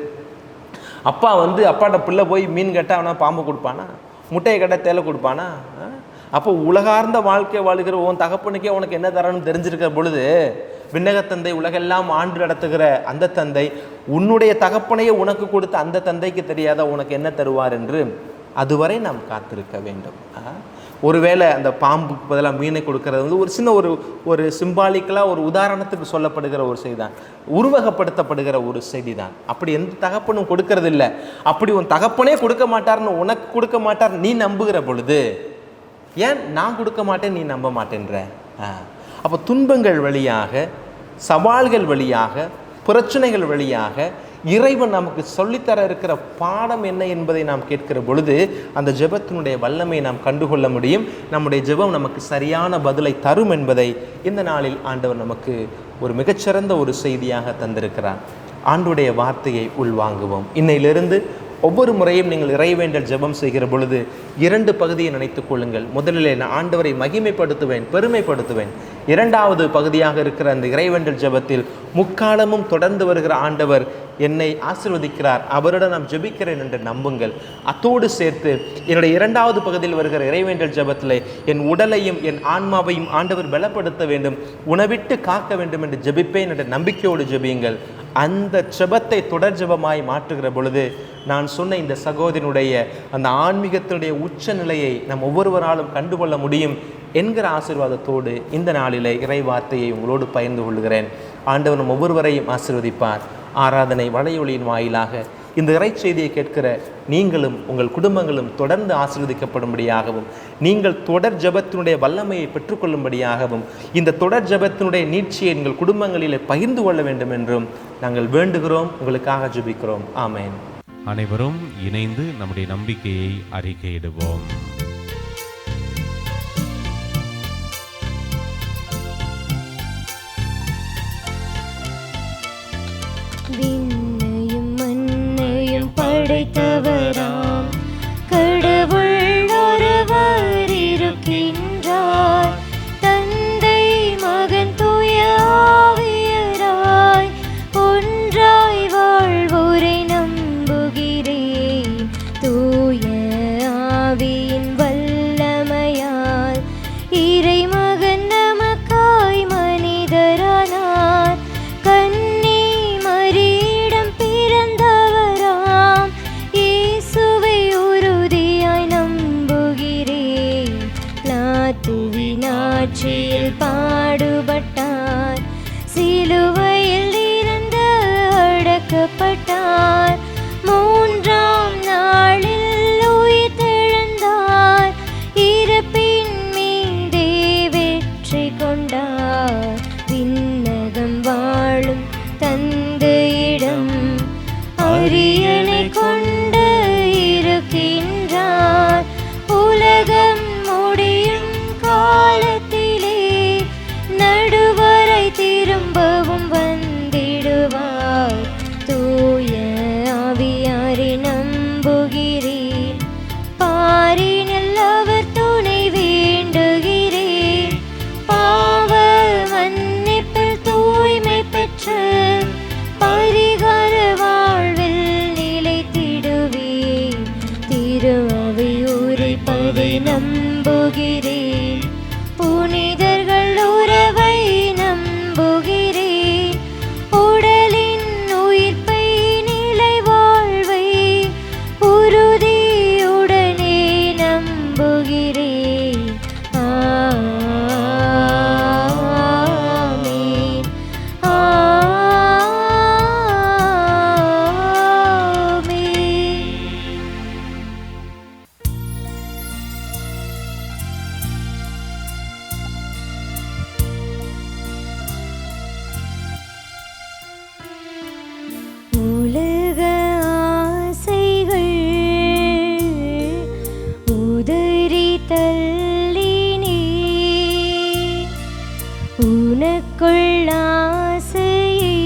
அப்பாட்ட பிள்ளை போய் மீன் கேட்டால் அவனா பாம்பு கொடுப்பானா? முட்டையை கேட்டால் தேலை கொடுப்பானா? அப்போ உலகார்ந்த வாழ்க்கை வாழ்கிற உன் தகப்பனுக்கே உனக்கு என்ன தரணும்னு தெரிஞ்சிருக்கிற பொழுது, விண்ணகத்தந்தை உலகெல்லாம் ஆண்டு நடத்துகிற அந்த தந்தை உன்னுடைய தகப்பனையே உனக்கு கொடுத்த அந்த தந்தைக்கு தெரியாத உனக்கு என்ன தருவார் என்று அதுவரை நாம் காத்திருக்க வேண்டும். ஒருவேளை அந்த பாம்புக்கு பதிலாக மீனை கொடுக்கறது ஒரு சின்ன ஒரு சிம்பாலிக்கலாக ஒரு உதாரணத்துக்கு சொல்லப்படுகிற ஒரு செய்தி தான், உருவகப்படுத்தப்படுகிற ஒரு செய்தி தான். அப்படி எந்த தகப்பனும் கொடுக்கறது இல்லை. அப்படி உன் தகப்பனே கொடுக்க மாட்டார்னு, உனக்கு கொடுக்க மாட்டார் நீ நம்புகிற பொழுது, ஏன் நான் கொடுக்க மாட்டேன் நீ நம்ப மாட்டேன்ற? அப்போ துன்பங்கள் வழியாக, சவால்கள் வழியாக, பிரச்சனைகள் வழியாக இறைவன் நமக்கு சொல்லித்தர இருக்கிற பாடம் என்ன என்பதை நாம் கேட்கிற பொழுது அந்த ஜெபத்தினுடைய வல்லமையை நாம் கண்டுகொள்ள முடியும். நம்முடைய ஜெபம் நமக்கு சரியான பதிலை தரும் என்பதை இந்த நாளில் ஆண்டவர் நமக்கு ஒரு மிகச்சிறந்த ஒரு செய்தியாக தந்திருக்கிறார். ஆண்டுடைய வார்த்தையை உள்வாங்குவோம். இன்னையிலிருந்து ஒவ்வொரு முறையும் நீங்கள் இறைவேண்டல் ஜெபம் செய்கிற பொழுது 2 பகுதியை நினைத்துக் கொள்ளுங்கள். முதலில் நான் ஆண்டவரை மகிமைப்படுத்துவேன், பெருமைப்படுத்துவேன். 2வது பகுதியாக இருக்கிற அந்த இறைவேண்டல் ஜெபத்தில் முக்காலமும் தொடர்ந்து வருகிற ஆண்டவர் என்னை ஆசீர்வதிக்கிறார், அவரிடம் நான் ஜெபிக்கிறேன் என்று நம்புங்கள். அத்தோடு சேர்த்து என்னுடைய 2வது பகுதியில் வருகிற இறைவேண்டல் ஜெபத்தில் என் உடலையும் என் ஆன்மாவையும் ஆண்டவர் பலப்படுத்த வேண்டும், உணவிட்டு காக்க வேண்டும் என்று ஜெபிப்பேன் என்ற நம்பிக்கையோடு ஜெபியுங்கள். அந்த ஜெபத்தை தொடர் ஜெபமாய் மாற்றுகிற பொழுது நான் சொன்ன இந்த சகோதரனுடைய அந்த ஆன்மீகத்தினுடைய உச்ச நிலையை நம் ஒவ்வொருவராலும் கண்டுகொள்ள முடியும் என்கிற ஆசீர்வாதத்தோடு இந்த நாளிலே இறை வார்த்தையை உங்களோடு பகிர்ந்து கொள்கிறேன். ஆண்டவர் நம் ஒவ்வொருவரையும் ஆசீர்வதிப்பார். ஆராதனை வலையொலியின் வாயிலாக இந்த இறை செய்தியை கேட்கிற நீங்களும் உங்கள் குடும்பங்களும் தொடர்ந்து ஆசீர்வதிக்கப்படும்படியாகவும், நீங்கள் தொடர் ஜெபத்தினுடைய வல்லமையை பெற்றுக்கொள்ளும்படியாகவும், இந்த தொடர் ஜெபத்தினுடைய நீட்சியை எங்கள் குடும்பங்களிலே பகிர்ந்து கொள்ள வேண்டும் என்றும் நாங்கள் வேண்டுகிறோம். உங்களுக்காக ஜெபிக்கிறோம். ஆமேன். அனைவரும் இணைந்து நம்முடைய நம்பிக்கையை அறிக்கையிடுவோம். விண்ணையும் மண்ணையும் படைத்தவராம் கடவுள் ஒருவர் இருக்கின்றார். தந்தை மகன் தூய ஆவியராய் ஒன்றாய் வாழ்வோரை நம்புகிறேன். தூய ஆவியின் வல்லமையால் இறைமகன் நமக்காய் மனிதரானார். கன்னி மரியிடம் பிறந்தவராம் இயேசுவை உறுதியாய் நம்புகிறேன். பிலாத்துவின் ஆட்சியில் பாடுபட்டார், சிலுவையில் இறந்து அடக்கப்பட்டார். 3ஆம் நாளில் உயிர்த்தெழுந்தார், இறப்பின் மீதே வெற்றி கொண்டார். விண்ணகம் வாழும் தந்தையிடம் அரியணை கொண்டு இருக்கின்றார். உலகம் முடியும் காலத்திலே நடுவரை திரும்பவும் வந்திடுவார். தூய ஆவியாரை நம்புகிறேன், பாரினில் அவர் துணை வேண்டுகிறேன். பாவ மன்னிப்பில் தூய்மை பெற்று பரிகார வாழ்வில் நிலைத்திடுவேன். திரு அவை உரைப்பதை நம்புகிறேன், புனிதர்கள் உறவை நம்புகிறேன். உடலின் உயிர்ப்பை நிலை வாழ்வை உறுதியுடனே நம்புகிறேன். ஆமென். ஆமென். உலக ஆசைகள் உதறி தள்ளினே, உனக்குள் ஆசையை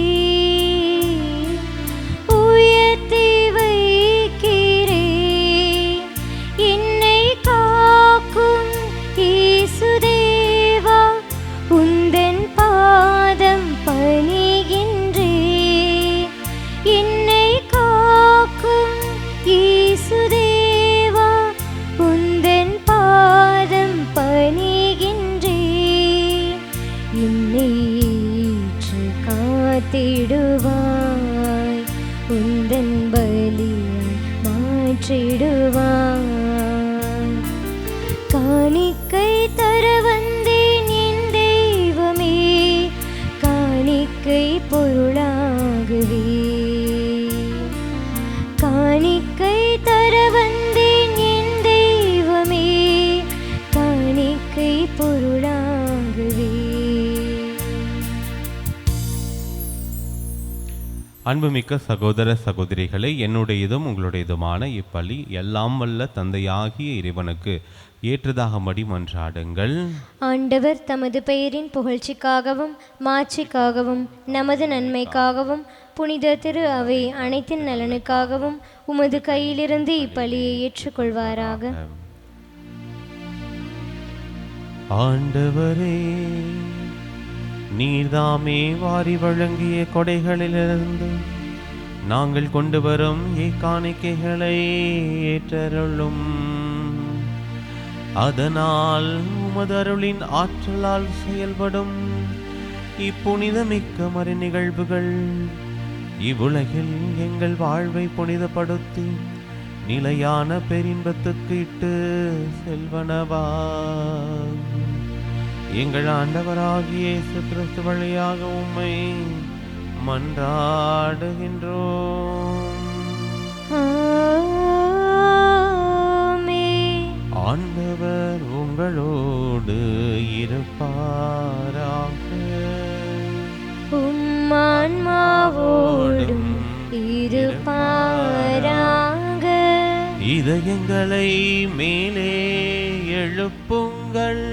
உயர்த்தி வைக்கிறேன். என்னை காக்கும் இயேசுதேவா, உந்தன் பாதம் பணிகின்றேன். என்னை காக்கும் இயேசுதேவா, உந்தன் பாதம் பணிகின்றேன். என்னை ஏற்று காத்திடுவாய், உந்தன் பலியாய் மாற்றிடுவாய். காணிக்கை தர வந்தேன் என் தெய்வமே, காணிக்கை பொருளாகவே. காணிக்கை தர வந்தேன் என் தெய்வமே, காணிக்கை பொருளாகவே. அன்புமிக்க சகோதர சகோதரிகளை, என்னுடையதும் உங்களுடையதுமான இப்பலி எல்லாம் வல்ல தந்தையாகிய இறைவனுக்கு ஏற்றதாகும்படி மன்றாடுங்கள். ஆண்டவர் தமது பெயரின் புகழ்ச்சிக்காகவும் மாட்சிக்காகவும் நமது நன்மைக்காகவும் புனித திரு அவை அனைத்தின் நலனுக்காகவும் உமது கையிலிருந்து இப்பலியை ஏற்றுக்கொள்வாராக. ஆண்டவரே, நீர்தாமே வாரி வழங்கிய கொடைகளிலிருந்து நாங்கள் கொண்டு வரும் இக்காணிக்கைகளை ஏற்றருளும். அதனால் உமது அருளின் ஆற்றலால் செயல்படும் இப்புனிதமிக்க மறை நிகழ்வுகள் இவ்வுலகில் எங்கள் வாழ்வை புனிதப்படுத்தி நிலையான பெரின்பத்துக்கு இட்டு செல்வனவா. எங்கள் ஆண்டவராகிய இயேசு கிறிஸ்து வழியாக உம்மை மன்றாடுகின்றோம். ஆண்டவர் உங்களோடு இருப்பாராக. உம்மான்மாவோடும் இருப்பாராக. இதயங்களை மேலே எழுப்புங்கள்.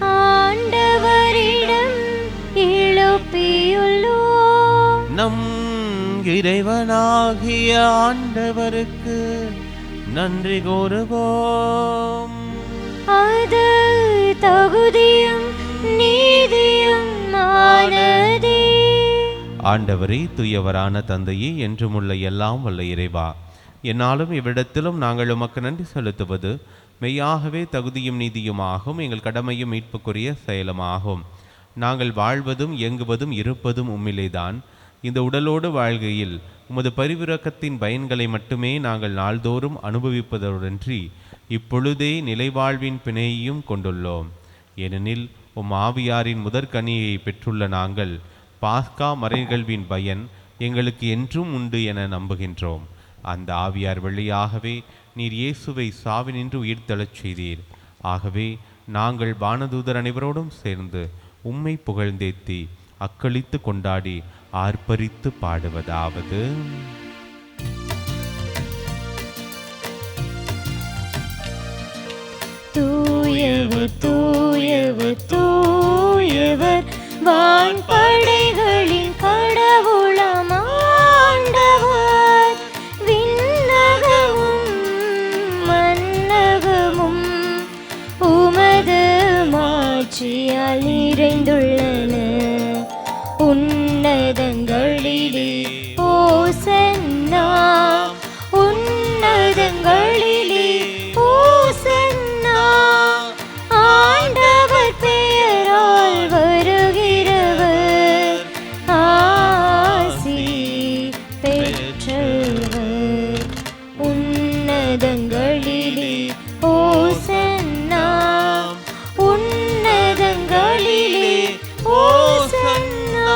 ஆண்டவரிடம் எழுப்பியுள்ளோம். நம் இறைவனாகிய ஆண்டவருக்கு நன்றி கூறுவோம். அது தகுதியும் நீதியும் ஆனதே. ஆண்டவரே, தூயவரான தந்தையே, என்றுமுள்ள எல்லாம் வல்ல இறைவா, என்னாலும் இவ்விடத்திலும் நாங்கள் உமக்கு நன்றி செலுத்துவது மெய்யாகவே தகுதியும் நீதியுமாகும், எங்கள் கடமையும் மீட்புக்குரிய செயலுமாகும். நாங்கள் வாழ்வதும் இயங்குவதும் இருப்பதும் உம்மிலேதான். இந்த உடலோடு வாழ்கையில் உமது பரிவிரக்கத்தின் பயன்களை மட்டுமே நாங்கள் நாள்தோறும் அனுபவிப்பதோடன்றி இப்பொழுதே நிலைவாழ்வின் பிணையையும் கொண்டுள்ளோம். ஏனெனில் உம் ஆவியாரின் முதற்கனியை பெற்றுள்ள நாங்கள் பாஸ்கா மறைநிகழ்வின் பயன் எங்களுக்கு என்றும் உண்டு என நம்புகின்றோம். அந்த ஆவியார் வழியாகவே நீர் இயேசுவை சாவினின்று உயிர்த்தெழச் செய்தீர். ஆகவே நாங்கள் வானதூதர் அனைவரோடும் சேர்ந்து உம்மை புகழ்ந்தேத்தி அக்களித்து கொண்டாடி ஆர்ப்பரித்து பாடுவதாவது: தூயவர் தூயவர் தூயவர் வான்படைகளின் கடவுளாம் ஆண்டவர். விண்ணகமும் மண்ணகமும் உமது மாட்சியால் நிறைந்துள்ளன. உன்னதங்களிலே ஓசன்னா, உன்னதங்களிலே ஓசன்னா. ஆண்டவர் பெயரால் வருகிறவர் ஆசி பெற்றவர். உன்னதங்களிலே ஓசன்னா, உன்னதங்களிலே ஓசன்னா.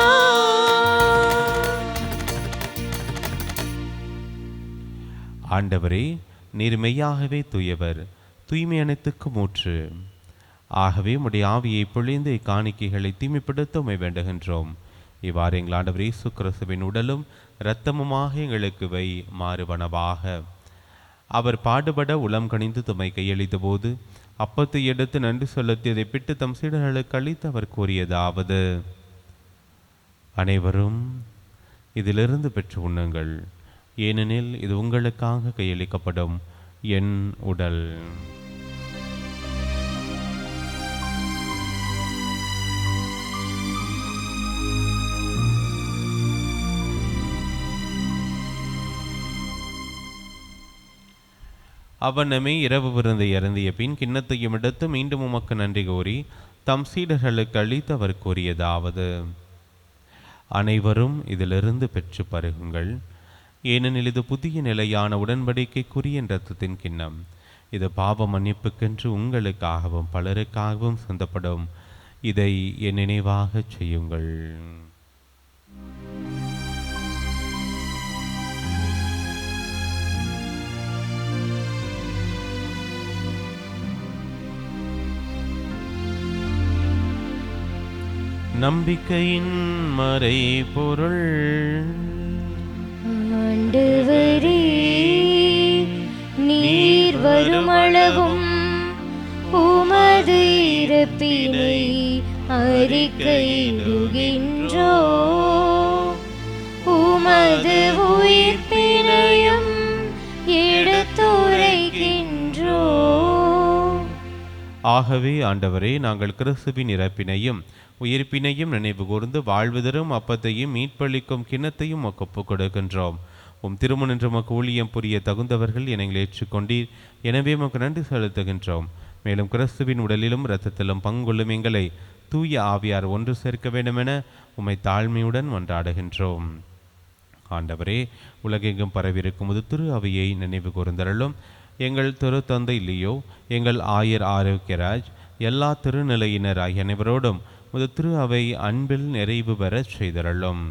ஆண்டவரே, நீர் மெய்யாகவே தூயவர், தூய்மை அனைத்துக்கும் ஊற்று. ஆகவே உம்முடைய ஆவியை பொழிந்து இக்காணிக்கைகளை தூய்மைப்படுத்த உம்மை வேண்டுகின்றோம். இவ்வாறு எங்கள் ஆண்டவர் இயேசு கிறிஸ்துவின் உடலும் இரத்தமுமாக எங்களுக்கு வை மாறுவனவாக. அவர் பாடுபட உளம் கனிந்து தும்மை கையளித்த போது அப்பத்தை எடுத்து நன்றி செலுத்தியதை பிட்டு தம் சீடர்களுக்கு அளித்து அவர் கூறியதாவது: அனைவரும் இதிலிருந்து பெற்று உண்ணுங்கள், ஏனெனில் இது உங்களுக்காக கையளிக்கப்படும் என் உடல். அவனமே இரவு விருந்தை அருந்திய பின் கிண்ணத்தையும் எடுத்து மீண்டும் உமக்கு நன்றி கூறி தம் சீடர்களுக்கு அளித்து அவர் கூறியதாவது: அனைவரும் இதிலிருந்து பெற்று பருகுங்கள், ஏனெனில் இது புதிய நிலையான உடன்படிக்கைக்குரிய இரத்தத்தின் கிண்ணம். இது பாவ மன்னிப்புக்கென்று உங்களுக்காகவும் பலருக்காகவும் சிந்தப்படும். இதை என் நினைவாக செய்யுங்கள். நம்பிக்கையின் மறைபொருள். ஆண்டவரே, நீர் வருமளவும் உமது இறப்பினை அறிக்கையிடுகின்றோ, உமது உயிர்ப்பினையும் எடுத்துரைக்கின்றோ. ஆகவே ஆண்டவரே, நாங்கள் கிறிஸ்துவின் இறப்பினையும் உயிர்ப்பினையும் நினைவு கூர்ந்து வாழ்வு தரும் அப்பத்தையும் மீட்பளிக்கும் கிண்ணத்தையும் ஒப்புக் கொடுக்கின்றோம். உம் திருமணன்று மக்கு ஊழியம் புரிய தகுந்தவர்கள் என ஏற்றுக்கொண்டீர். எனவே உமக்கு நன்றி செலுத்துகின்றோம். மேலும் கிறிஸ்துவின் உடலிலும் இரத்தத்திலும் பங்குள்ளும் எங்களை தூய ஆவியார் ஒன்று சேர்க்க வேண்டுமென உம்மை தாழ்மையுடன் மன்றாடுகின்றோம். ஆண்டவரே, உலகெங்கும் பரவியிருக்கும் முது திரு அவையை நினைவு கூர்ந்தருளும். எங்கள் திரு தந்தை இல்லையோ, எங்கள் ஆயர் ஆரோக்கியராஜ், எல்லா திருநிலையினர் ஆகிய அனைவரோடும் முது திரு அவை அன்பில் நிறைவு பெறச் செய்தருளும்.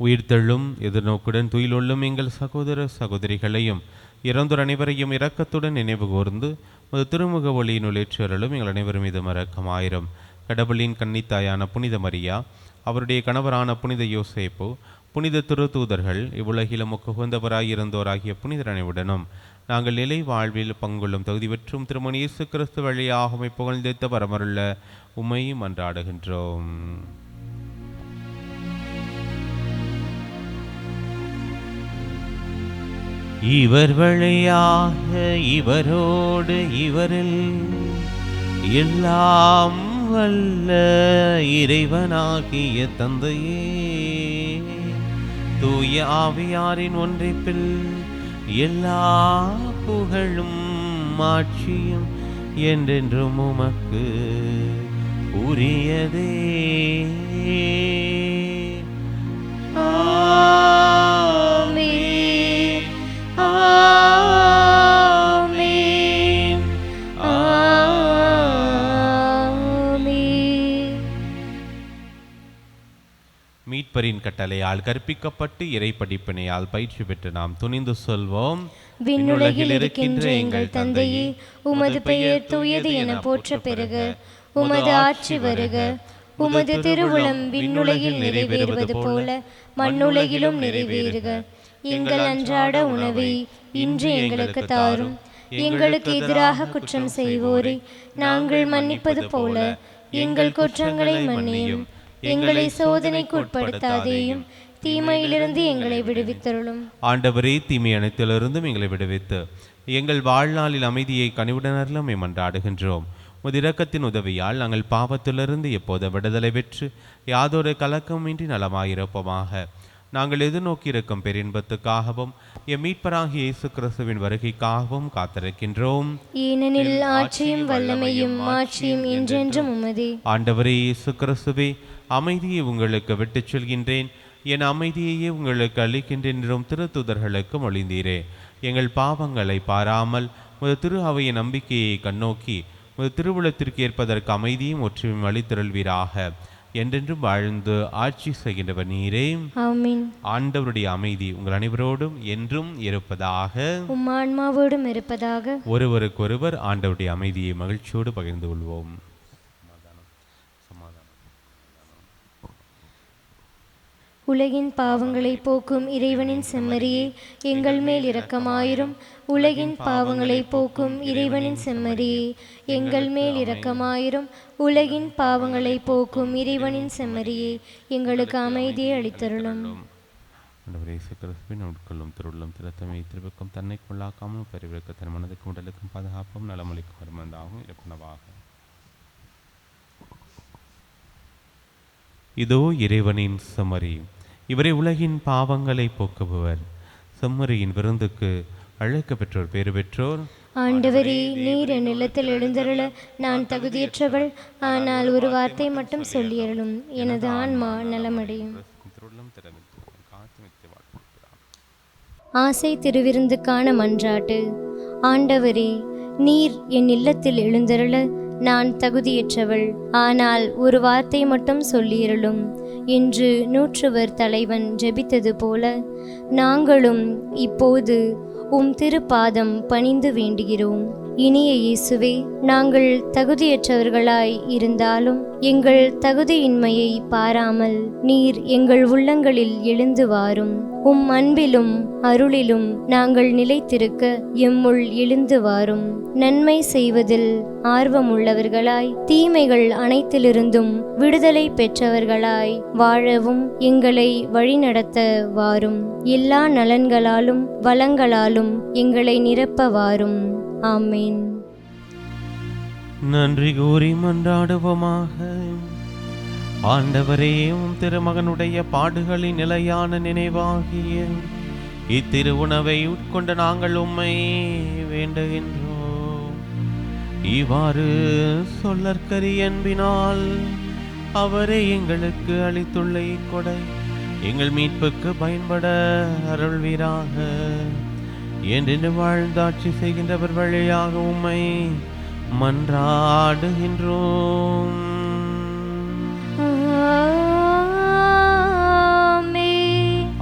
உயிர்த்தெழும் எதிர்நோக்குடன் துயிலுள்ளும் எங்கள் சகோதர சகோதரிகளையும் இறந்தோர் அனைவரையும் இரக்கத்துடன் நினைவு கூர்ந்து முது திருமுக ஒளியினுள் ஏற்றருளும். எங்கள் அனைவரும் இது மறக்கமாயிரும். கடவுளின் கன்னித்தாயான புனித மரியா, அவருடைய கணவரான புனித யோசேப்பு, புனித திருத்தூதர்கள், இவ்வுலகிலும் உகந்தவராயிருந்தோராகிய புனிதர் அனைவருடனும் நாங்கள் நிலை வாழ்வில் பங்குள்ளும் தகுதி பெற்றும் திருமணி இயேசு கிறிஸ்து வழியாக உம்மை புகழ்ந்தேத்த வரமருள்ள உம்மை மன்றாடுகின்றோம். இவர் வழியாக இவரோடு இவரில் எல்லாம் வல்ல இறைவனாகிய தந்தையே, தூய ஆவியாரின் ஒன்றிப்பில் எல்லா புகழும் மாட்சியும் என்றென்றும் உமக்கு உரியதே. ஆமென், ஆமென், ஆமென். மீட்பரின் கட்டளையால் கற்பிக்கப்பட்டு இறை படிப்பினையால் பயிற்சி பெற்று நாம் துணிந்து சொல்வோம். விண்ணுலகில் இருக்கின்ற எங்கள் தந்தையே, உமது பெயர் தூயது என போற்ற பெறுக. உமது ஆட்சி வருக. உமது திருவுளம் விண்ணுலகில் நிறைவேறுவது போல மண்ணுலகிலும் நிறைவேறுக. எங்கள் அன்றாட உணவை இன்று எங்களுக்கு தாரும். எங்களுக்கு எதிராக குற்றம் செய்வோரை நாங்கள் மன்னிப்பது போல எங்கள் குற்றங்களை மன்னியும். எங்களை சோதனைக்கு உட்படுத்தாதேயும், தீமையிலிருந்து எங்களை விடுவித்தருளும். ஆண்டவரே, தீமை அனைத்திலிருந்தும் எங்களை விடுவித்து எங்கள் வாழ்நாளில் அமைதியை கனிவுடனர்களும் மன்றாடுகின்றோம். உமது இரக்கத்தின் உதவியால் நாங்கள் பாவத்திலிருந்து எப்போது விடுதலை பெற்று யாதொரு கலக்கமின்றி நலமாயிருப்போமாக. நாங்கள் எதிர்நோக்கியிருக்கும் பெரின்பத்துக்காகவும் எம் மீட்பராகிய இயேசு கிறிஸ்துவின் வருகைக்காகவும் காத்திருக்கின்றோம். ஏனெனில் ஆட்சியும் வல்லமையும் மாட்சியும் என்றென்றும் உமதே. ஆண்டவரே இயேசு கிறிஸ்துவே, அமைதியை உங்களுக்கு விட்டுச் செல்கின்றேன், என் அமைதியையே உங்களுக்கு அளிக்கின்றேன் என்றும் திருத்தூதர்களுக்கு மொழிந்தீரே. எங்கள் பாவங்களை பாராமல் முது திரு அவையின் நம்பிக்கையை கண்ணோக்கி முது திருவுளத்திற்கு ஏற்பதற்கு அமைதியும் ஒற்றுமையும் அளித்தருள்வீராக. என்றென்றும் வாழ்ந்து ஆட்சி செய்கின்றவர் நீரே. ஆமென். ஆண்டவருடைய அமைதி உங்கள் அனைவரோடும் என்றும் இருப்பதாக. உம் ஆன்மாவோடும் இருப்பதாக. ஒருவருக்கொருவர் ஆண்டவருடைய அமைதியை மகிழ்ச்சியோடு பகிர்ந்து கொள்வோம். உலகின் பாவங்களை போக்கும் இறைவனின் செம்மறியே, எங்கள் மேல் இரக்கமாயிரும். உலகின் பாவங்களை போக்கும் இறைவனின் செம்மறியே, எங்கள் மேல் இரக்கமாயிரும். உலகின் பாவங்களை போக்கும் இறைவனின் செம்மறியே, எங்களுக்கு அமைதியை அளித்தருளும். உட்கொள்ளும் திருள்ளம் திறத்தமை திருப்பக்கம் தன்னை கொள்ளாக்காமல் பெருவிற்கு தன் மனதுக்கும் உடலுக்கும் பாதுகாப்பும் நலமளிக்கும் வருமந்தாகவும் இருப்பனவாக. இதோ இறைவனின் செம்மறி, இவரை உலகின் பாவங்களை போக்குபவர். செம்மறியின் விருந்துக்கு அழைக்க பெற்றோர் பேறு பெற்றோர். ஆண்டவரே, நீர் என் நிலத்தில் எழுந்தருள நான் தகுதியற்றவள். ஆனால் ஒரு வார்த்தை மட்டும் சொல்லியருளும், எனது ஆன்மா நலமடையும். ஆசை திருவிருந்துக்கான மன்றாட்டு. ஆண்டவரே, நீர் என் இல்லத்தில் எழுந்தருள நான் தகுதியற்றவள். ஆனால் ஒரு வார்த்தை மட்டும் சொல்லியருளும் என்று நூற்றுவர் தலைவன் ஜெபித்தது போல நாங்களும் இப்போது உம் திருப்பாதம் பணிந்து வேண்டுகிறோம். இனிய இயேசுவே, நாங்கள் தகுதியற்றவர்களாய் இருந்தாலும் எங்கள் தகுதியின்மையை பாராமல் நீர் எங்கள் உள்ளங்களில் எழுந்து வாரும். உம் அன்பிலும் அருளிலும் நாங்கள் நிலைத்திருக்க எம்முள் எழுந்து வாரும். நன்மை செய்வதில் ஆர்வமுள்ளவர்களாய் தீமைகள் அனைத்திலிருந்தும் விடுதலை பெற்றவர்களாய் வாழவும் எங்களை வழிநடத்த வாரும். எல்லா நலன்களாலும் வளங்களாலும் எங்களை நிரப்ப வாரும். ஆமேன். நன்றி கூறி மன்றாடுவோமாக. ஆண்டவரே, உம் திருமகனுடைய பாடுகளின் நிலையான நினைவாகிய இத்திருவுணவை உட்கொண்ட நாங்கள் உம்மை வேண்டுகின்றோம். இவ்வாறு சொல்லற்கரிய அன்பினால் அவரே எங்களுக்கு அளித்துள்ள இக்கொடை எங்கள் மீட்புக்கு பயன்பட அருள்வீராக. என்று வாழ்ந்தாட்சி செய்கின்றவர் வழியாக உம்மை மன்றாடுகின்றோம்.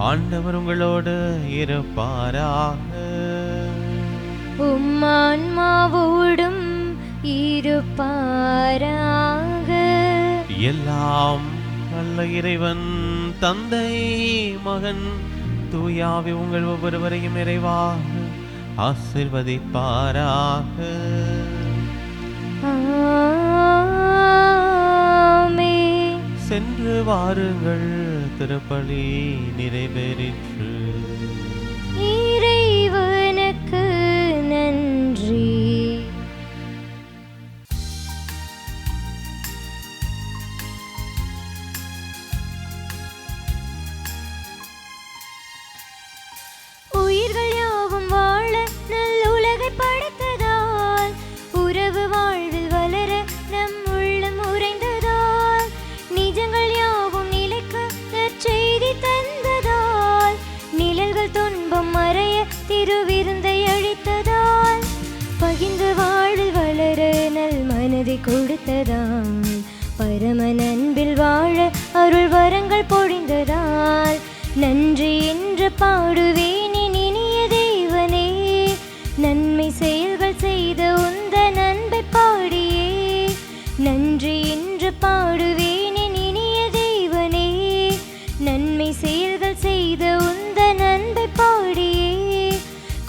ஆண்டவர் உங்களோடு இருப்பாராக. உம் ஆன்மாவோடும் இருப்பாராக. எல்லாம் வல்ல இறைவன் தந்தை மகன் தூயாவி உங்கள் ஒவ்வொருவரையும் நிறைவாக ஆசீர்வதிப்பாராக. சென்று வாருங்கள், திருப்பலி நிறைவேறிற்று. இறைவனுக்கு நன்றி. உயிர்கள் யாவும் வாழ நல் உலகை படைத்ததால், உறவு வாழ்வில் வளர நம் உள்ளம் உறைந்ததால், நிஜங்கள் யாவும் நிலைக்க நற்செய்தி தந்ததால், நிழல்கள் துன்பம் மறைய திருவிருந்தை அழித்ததால், பகிர்ந்து வாழ்வில் வளர நல் மனதை கொடுத்ததால், பரம அன்பில் வாழ அருள் வரங்கள் பொழிந்ததால், நன்றி என்று பாடுவேன் இனிய தேவனே. நன்மை செயல்கள் செய்த உந்தன் அன்பை பாடியே. நன்றி என்று பாடுவேன் இனிய தேவனே. நன்மை செயல்கள் செய்த உந்தன் அன்பை பாடியே.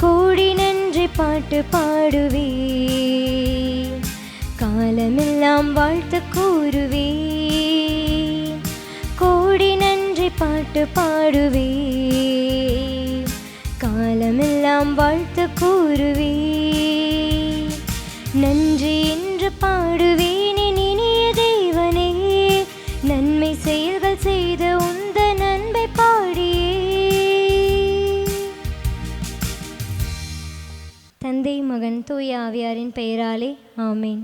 கோடி நன்றி பாட்டு பாடுவே. காலமெல்லாம் வாழ்த்து கூறுவே. கோடி நன்றி பாட்டு பாடுவே. காலமெல்லாம் வாழ்த்து கூறுவே. நன்றி என்று பாடுவேன் இனிய தேவனே. நன்மை செயல்கள் செய்த உந்தன் அன்பை பாடியே. தந்தை மகன் தூய ஆவியாரின் பெயராலே ஆமேன்.